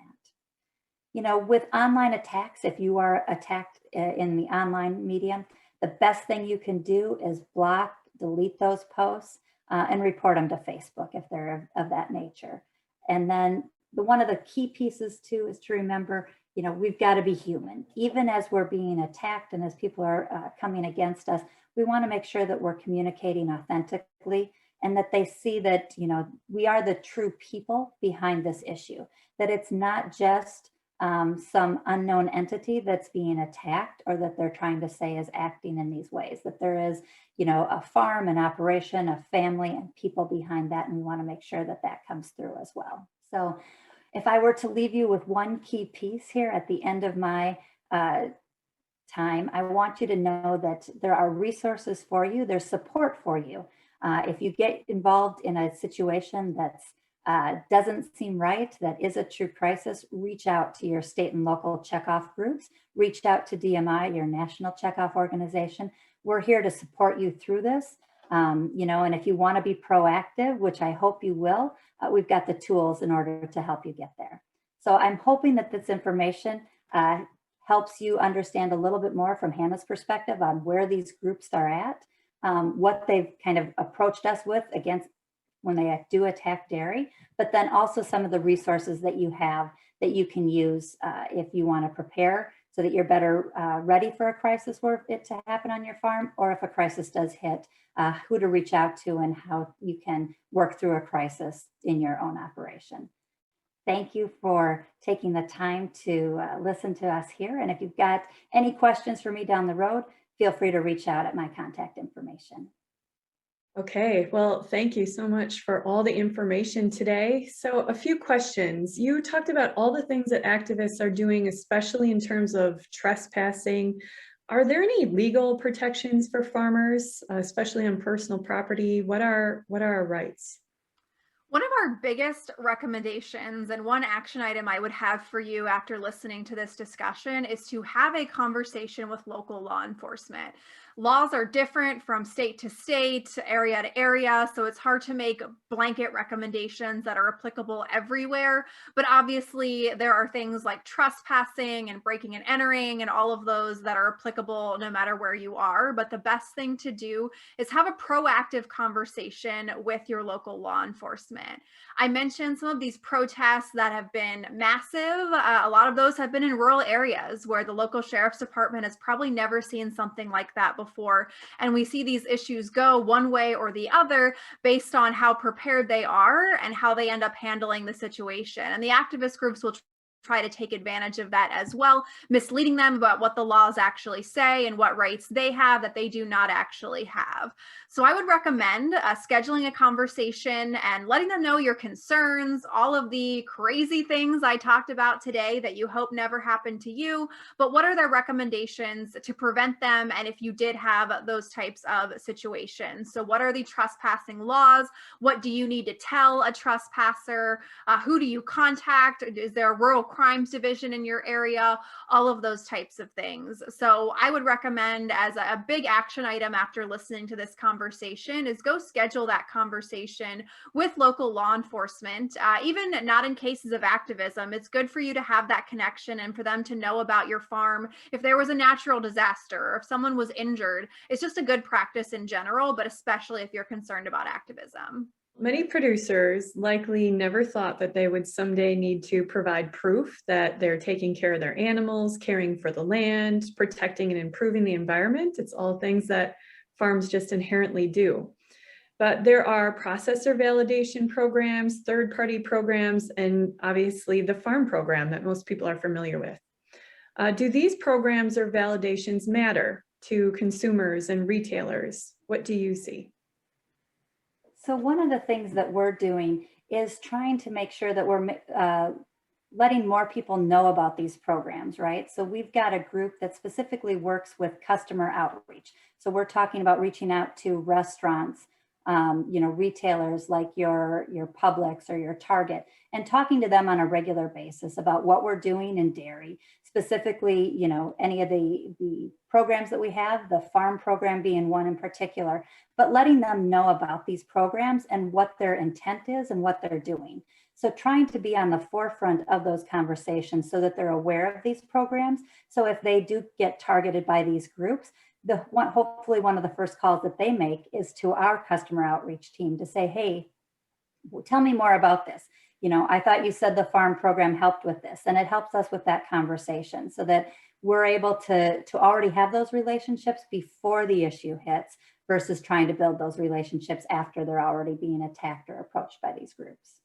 You know, with online attacks, if you are attacked in the online medium, the best thing you can do is block, delete those posts, and report them to Facebook if they're of that nature. And then one of the key pieces too is to remember, you know, we've got to be human. Even as we're being attacked and as people are coming against us, we want to make sure that we're communicating authentically and that they see that, you know, we are the true people behind this issue, that it's not just some unknown entity that's being attacked or that they're trying to say is acting in these ways, that there is, you know, a farm, an operation, a family and people behind that. And we want to make sure that that comes through as well. So if I were to leave you with one key piece here at the end of my time, I want you to know that there are resources for you, there's support for you. If you get involved in a situation that's doesn't seem right, that is a true crisis, reach out to your state and local checkoff groups, reach out to DMI, your national checkoff organization. We're here to support you through this. You know, and if you want to be proactive, which I hope you will, we've got the tools in order to help you get there. So I'm hoping that this information helps you understand a little bit more from Hannah's perspective on where these groups are at, what they've kind of approached us with against when they do attack dairy, but then also some of the resources that you have that you can use if you want to prepare so that you're better ready for a crisis were it to happen on your farm, or if a crisis does hit, who to reach out to and how you can work through a crisis in your own operation. Thank you for taking the time to listen to us here. And if you've got any questions for me down the road, feel free to reach out at my contact information. Okay, well, thank you so much for all the information today. So a few questions. You talked about all the things that activists are doing, especially in terms of trespassing. Are there any legal protections for farmers, especially on personal property? What are our rights? One of our biggest recommendations and one action item I would have for you after listening to this discussion is to have a conversation with local law enforcement. Laws are different from state to state, area to area, so it's hard to make blanket recommendations that are applicable everywhere. But obviously, there are things like trespassing and breaking and entering and all of those that are applicable no matter where you are. But the best thing to do is have a proactive conversation with your local law enforcement. I mentioned some of these protests that have been massive. A lot of those have been in rural areas where the local sheriff's department has probably never seen something like that before. And we see these issues go one way or the other based on how prepared they are and how they end up handling the situation. And the activist groups will try to take advantage of that as well, misleading them about what the laws actually say and what rights they have that they do not actually have. So I would recommend scheduling a conversation and letting them know your concerns, all of the crazy things I talked about today that you hope never happen to you, but what are their recommendations to prevent them? And if you did have those types of situations, so what are the trespassing laws? What do you need to tell a trespasser? Who do you contact? Is there a rural crimes division in your area? All of those types of things. So I would recommend, as a big action item after listening to this conversation, is go schedule that conversation with local law enforcement. Even not in cases of activism, it's good for you to have that connection and for them to know about your farm. If there was a natural disaster or if someone was injured, it's just a good practice in general, but especially if you're concerned about activism. Many producers likely never thought that they would someday need to provide proof that they're taking care of their animals, caring for the land, protecting and improving the environment. It's all things that farms just inherently do. But there are processor validation programs, third-party programs, and obviously the farm program that most people are familiar with. Do these programs or validations matter to consumers and retailers? What do you see? So one of the things that we're doing is trying to make sure that we're letting more people know about these programs, right? So we've got a group that specifically works with customer outreach. So we're talking about reaching out to restaurants, retailers like your Publix or your Target, and talking to them on a regular basis about what we're doing in dairy, specifically, any of the programs that we have, the farm program being one in particular, but letting them know about these programs and what their intent is and what they're doing. So trying to be on the forefront of those conversations so that they're aware of these programs. So if they do get targeted by these groups, hopefully one of the first calls that they make is to our customer outreach team to say, hey, tell me more about this. I thought you said the farm program helped with this, and it helps us with that conversation so that we're able to already have those relationships before the issue hits versus trying to build those relationships after they're already being attacked or approached by these groups.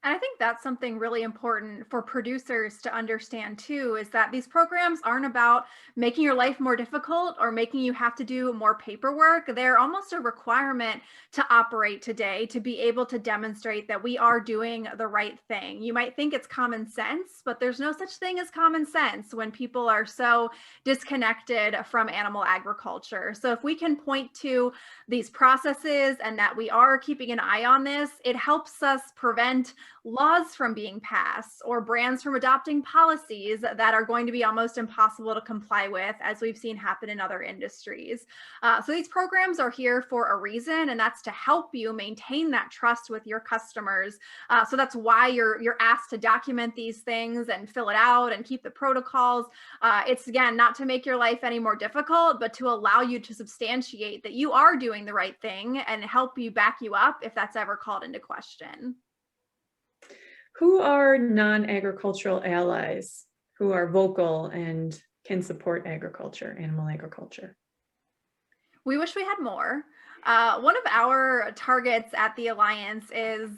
And I think that's something really important for producers to understand too, is that these programs aren't about making your life more difficult or making you have to do more paperwork. They're almost a requirement to operate today, to be able to demonstrate that we are doing the right thing. You might think it's common sense, but there's no such thing as common sense when people are so disconnected from animal agriculture. So if we can point to these processes and that we are keeping an eye on this, it helps us prevent laws from being passed or brands from adopting policies that are going to be almost impossible to comply with, as we've seen happen in other industries. So these programs are here for a reason, and that's to help you maintain that trust with your customers. So that's why you're asked to document these things and fill it out and keep the protocols. It's, again, not to make your life any more difficult, but to allow you to substantiate that you are doing the right thing and help you back you up if that's ever called into question. Who are non-agricultural allies who are vocal and can support agriculture, animal agriculture? We wish we had more. One of our targets at the Alliance is,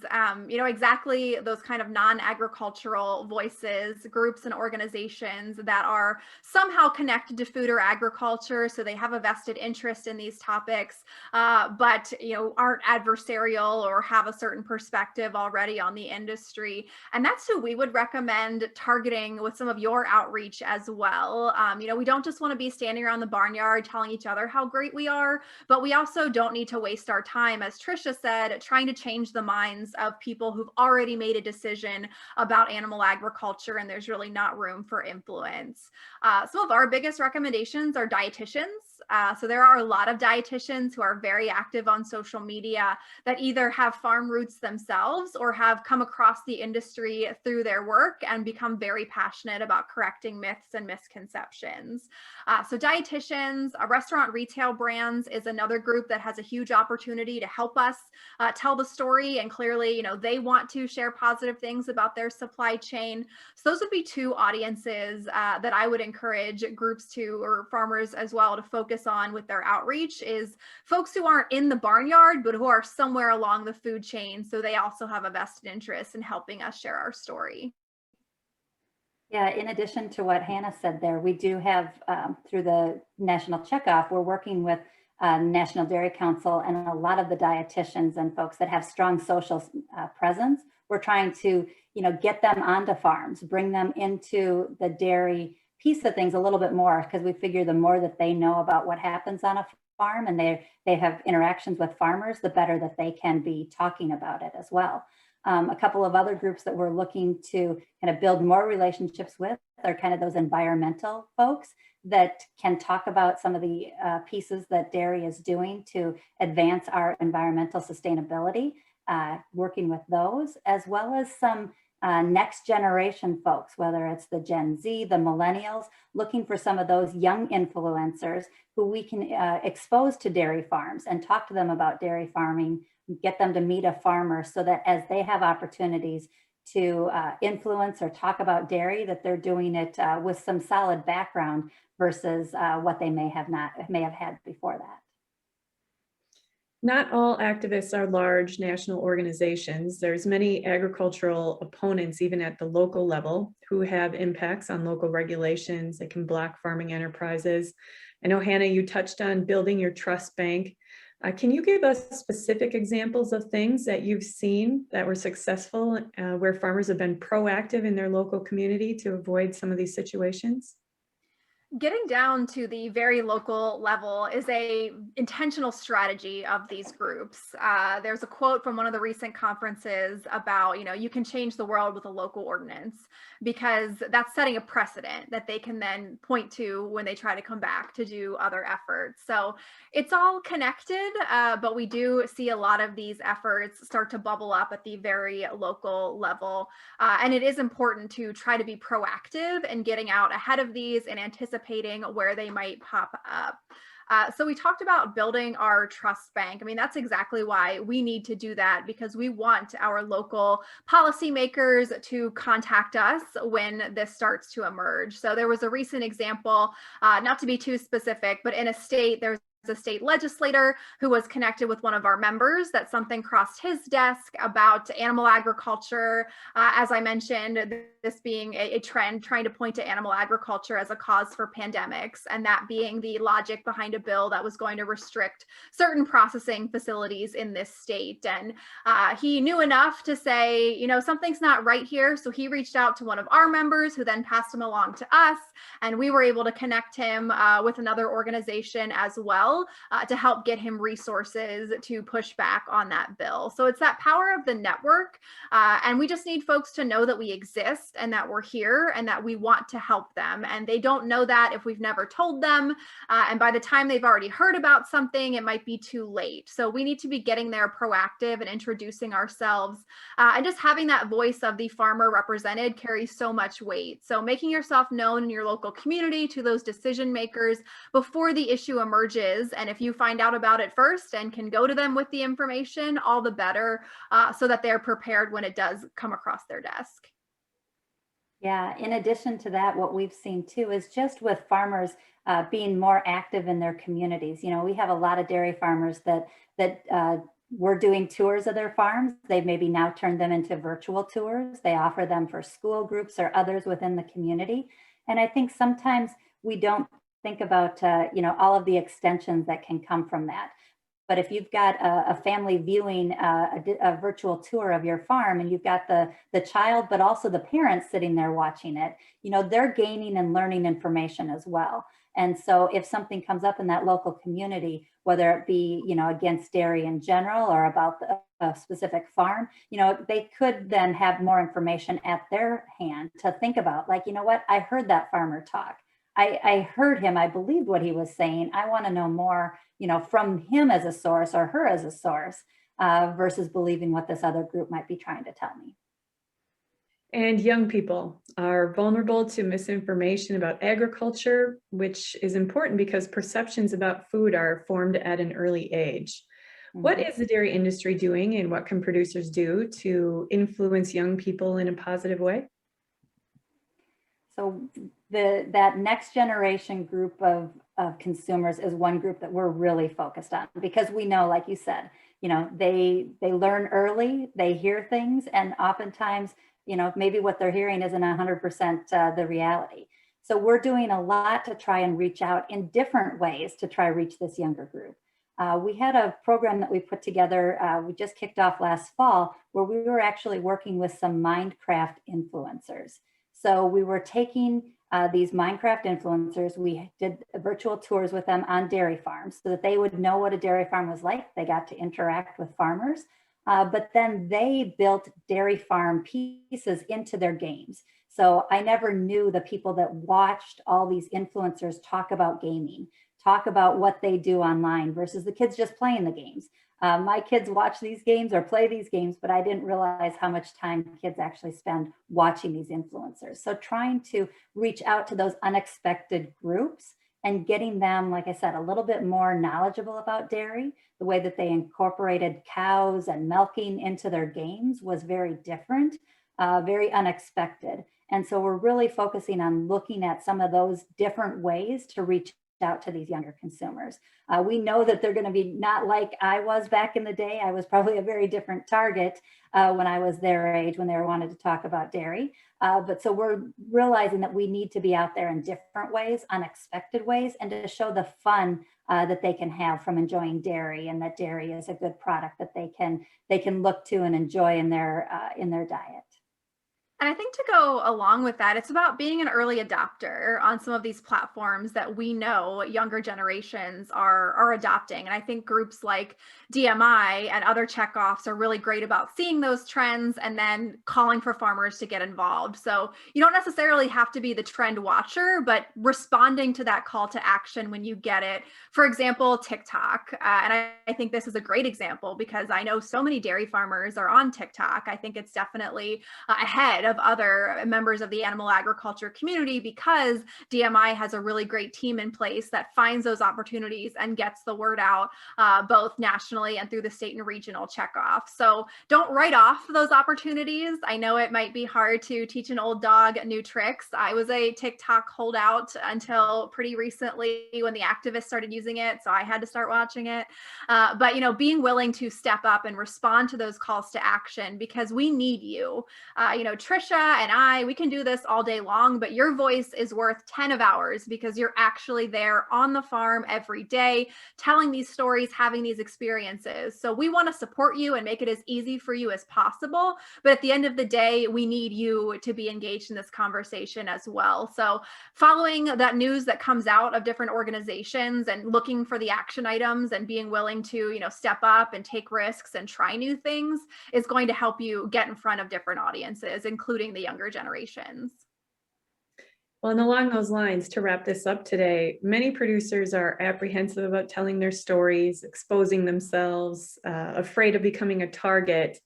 exactly those kind of non-agricultural voices, groups and organizations that are somehow connected to food or agriculture. So they have a vested interest in these topics, but, aren't adversarial or have a certain perspective already on the industry. And that's who we would recommend targeting with some of your outreach as well. We don't just want to be standing around the barnyard telling each other how great we are, but we also don't need to waste our time, as Tricia said, trying to change the minds of people who've already made a decision about animal agriculture, and there's really not room for influence. Some of our biggest recommendations are dietitians. So there are a lot of dietitians who are very active on social media that either have farm roots themselves or have come across the industry through their work and become very passionate about correcting myths and misconceptions. So dietitians, restaurant retail brands is another group that has a huge opportunity to help us tell the story, and clearly, they want to share positive things about their supply chain. So those would be two audiences that I would encourage groups to, or farmers as well, to focus on with their outreach, is folks who aren't in the barnyard, but who are somewhere along the food chain. So they also have a vested interest in helping us share our story. Yeah, in addition to what Hannah said there, we do have, through the National Checkoff, we're working with National Dairy Council and a lot of the dietitians and folks that have strong social presence. We're trying to, get them onto farms, bring them into the dairy piece of things a little bit more, because we figure the more that they know about what happens on a farm and they have interactions with farmers, the better that they can be talking about it as well. A couple of other groups that we're looking to kind of build more relationships with are kind of those environmental folks that can talk about some of the pieces that dairy is doing to advance our environmental sustainability, working with those, as well as some next generation folks, whether it's the Gen Z, the millennials, looking for some of those young influencers who we can expose to dairy farms and talk to them about dairy farming, get them to meet a farmer so that as they have opportunities to influence or talk about dairy, that they're doing it with some solid background versus what they may have had before that. Not all activists are large national organizations. There's many agricultural opponents, even at the local level, who have impacts on local regulations. They can block farming enterprises. I know, Hannah, you touched on building your trust bank. Can you give us specific examples of things that you've seen that were successful, where farmers have been proactive in their local community to avoid some of these situations? Getting down to the very local level is a intentional strategy of these groups. There's a quote from one of the recent conferences about, you can change the world with a local ordinance, because that's setting a precedent that they can then point to when they try to come back to do other efforts. So it's all connected, but we do see a lot of these efforts start to bubble up at the very local level. And it is important to try to be proactive in getting out ahead of these and anticipating where they might pop up. So we talked about building our trust bank. I mean, that's exactly why we need to do that, because we want our local policymakers to contact us when this starts to emerge. So there was a recent example, not to be too specific, but in a state, there's a state legislator who was connected with one of our members that something crossed his desk about animal agriculture. As I mentioned, this being a trend, trying to point to animal agriculture as a cause for pandemics, and that being the logic behind a bill that was going to restrict certain processing facilities in this state. And he knew enough to say, something's not right here. So he reached out to one of our members, who then passed him along to us, and we were able to connect him with another organization as well, to help get him resources to push back on that bill. So it's that power of the network. And we just need folks to know that we exist and that we're here and that we want to help them. And they don't know that if we've never told them. And by the time they've already heard about something, it might be too late. So we need to be getting there proactive and introducing ourselves. And just having that voice of the farmer represented carries so much weight. So making yourself known in your local community to those decision makers before the issue emerges. And if you find out about it first and can go to them with the information, all the better, so that they're prepared when it does come across their desk. Yeah, in addition to that, what we've seen too is just with farmers being more active in their communities. We have a lot of dairy farmers that were doing tours of their farms. They've maybe now turned them into virtual tours. They offer them for school groups or others within the community. And I think sometimes we don't think about all of the extensions that can come from that. But if you've got a family viewing a virtual tour of your farm, and you've got the child, but also the parents sitting there watching it, they're gaining and learning information as well. And so if something comes up in that local community, whether it be, against dairy in general or about a specific farm, they could then have more information at their hand to think about, like, what, I heard that farmer talk. I heard him, I believed what he was saying. I want to know more, from him as a source or her as a source, versus believing what this other group might be trying to tell me. And young people are vulnerable to misinformation about agriculture, which is important because perceptions about food are formed at an early age. What is the dairy industry doing, and what can producers do to influence young people in a positive way? So that next generation group of consumers is one group that we're really focused on, because we know, like you said, they learn early, they hear things, and oftentimes, maybe what they're hearing isn't 100% the reality. So we're doing a lot to try and reach out in different ways to try reach this younger group. We had a program that we put together, we just kicked off last fall, where we were actually working with some Minecraft influencers. So we were taking these Minecraft influencers, we did virtual tours with them on dairy farms so that they would know what a dairy farm was like. They got to interact with farmers, but then they built dairy farm pieces into their games. So I never knew the people that watched all these influencers talk about gaming, talk about what they do online versus the kids just playing the games. My kids watch these games or play these games, but I didn't realize how much time kids actually spend watching these influencers. So trying to reach out to those unexpected groups and getting them, like I said, a little bit more knowledgeable about dairy. The way that they incorporated cows and milking into their games was very different, very unexpected. And so we're really focusing on looking at some of those different ways to reach out to these younger consumers. We know that they're going to be not like I was back in the day. I was probably a very different target when I was their age, when they wanted to talk about dairy. But so we're realizing that we need to be out there in different ways, unexpected ways, and to show the fun that they can have from enjoying dairy, and that dairy is a good product that they can look to and enjoy in their diet. And I think to go along with that, it's about being an early adopter on some of these platforms that we know younger generations are adopting. And I think groups like DMI and other checkoffs are really great about seeing those trends and then calling for farmers to get involved. So you don't necessarily have to be the trend watcher, but responding to that call to action when you get it. For example, TikTok. And I think this is a great example because I know so many dairy farmers are on TikTok. I think it's definitely ahead of other members of the animal agriculture community because DMI has a really great team in place that finds those opportunities and gets the word out both nationally and through the state and regional checkoff. So don't write off those opportunities. I know it might be hard to teach an old dog new tricks. I was a TikTok holdout until pretty recently when the activists started using it, so I had to start watching it. But being willing to step up and respond to those calls to action because we need you. Tricia and we can do this all day long, but your voice is worth 10 of ours because you're actually there on the farm every day, telling these stories, having these experiences. So we want to support you and make it as easy for you as possible. But at the end of the day, we need you to be engaged in this conversation as well. So following that news that comes out of different organizations and looking for the action items and being willing to, step up and take risks and try new things is going to help you get in front of different audiences, including the younger generations. Well, and along those lines, to wrap this up today, many producers are apprehensive about telling their stories, exposing themselves, afraid of becoming a target.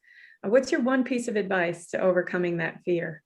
What's your one piece of advice to overcoming that fear?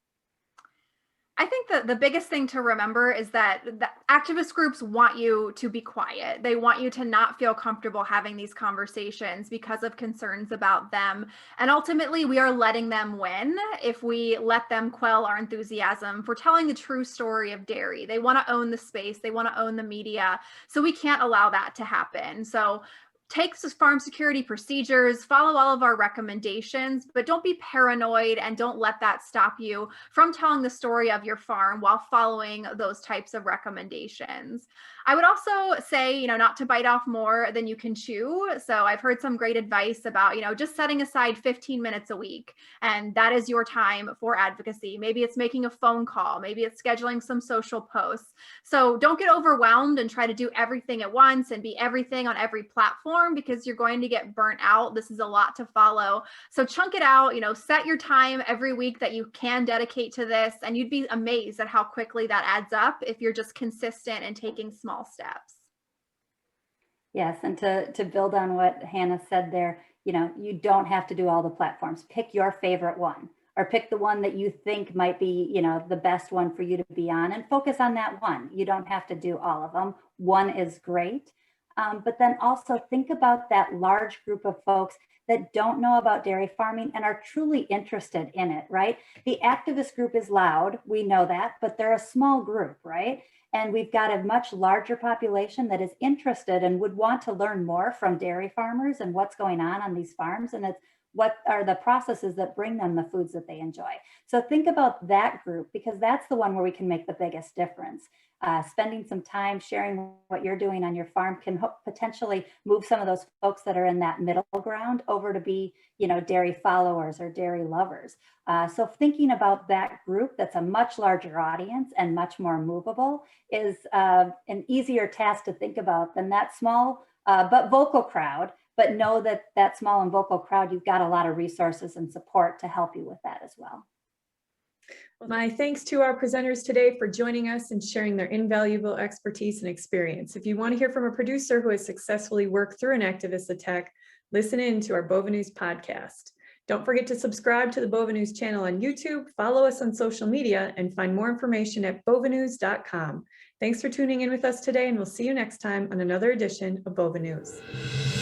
I think that the biggest thing to remember is that the activist groups want you to be quiet. They want you to not feel comfortable having these conversations because of concerns about them. And ultimately, we are letting them win if we let them quell our enthusiasm for telling the true story of dairy. They want to own the space. They want to own the media. So we can't allow that to happen. So take farm security procedures, follow all of our recommendations, but don't be paranoid and don't let that stop you from telling the story of your farm while following those types of recommendations. I would also say, not to bite off more than you can chew. So I've heard some great advice about, just setting aside 15 minutes a week, and that is your time for advocacy. Maybe it's making a phone call, maybe it's scheduling some social posts. So don't get overwhelmed and try to do everything at once and be everything on every platform because you're going to get burnt out. This is a lot to follow. So chunk it out, set your time every week that you can dedicate to this, and you'd be amazed at how quickly that adds up if you're just consistent and taking small steps. Yes, and to build on what Hannah said there, you don't have to do all the platforms. Pick your favorite one, or pick the one that you think might be, the best one for you to be on, and focus on that one. You don't have to do all of them. One is great. But then also think about that large group of folks that don't know about dairy farming and are truly interested in it, right? The activist group is loud, we know that, but they're a small group, right? And we've got a much larger population that is interested and would want to learn more from dairy farmers and what's going on these farms. And it's what are the processes that bring them the foods that they enjoy. So think about that group because that's the one where we can make the biggest difference. Spending some time sharing what you're doing on your farm can potentially move some of those folks that are in that middle ground over to be, dairy followers or dairy lovers. So thinking about that group that's a much larger audience and much more movable is an easier task to think about than that small but vocal crowd. But know that that small and vocal crowd, you've got a lot of resources and support to help you with that as well. Well, my thanks to our presenters today for joining us and sharing their invaluable expertise and experience. If you want to hear from a producer who has successfully worked through an activist attack, listen in to our BoviNews podcast. Don't forget to subscribe to the BoviNews channel on YouTube, follow us on social media, and find more information at bovinews.com. Thanks for tuning in with us today, and we'll see you next time on another edition of BoviNews.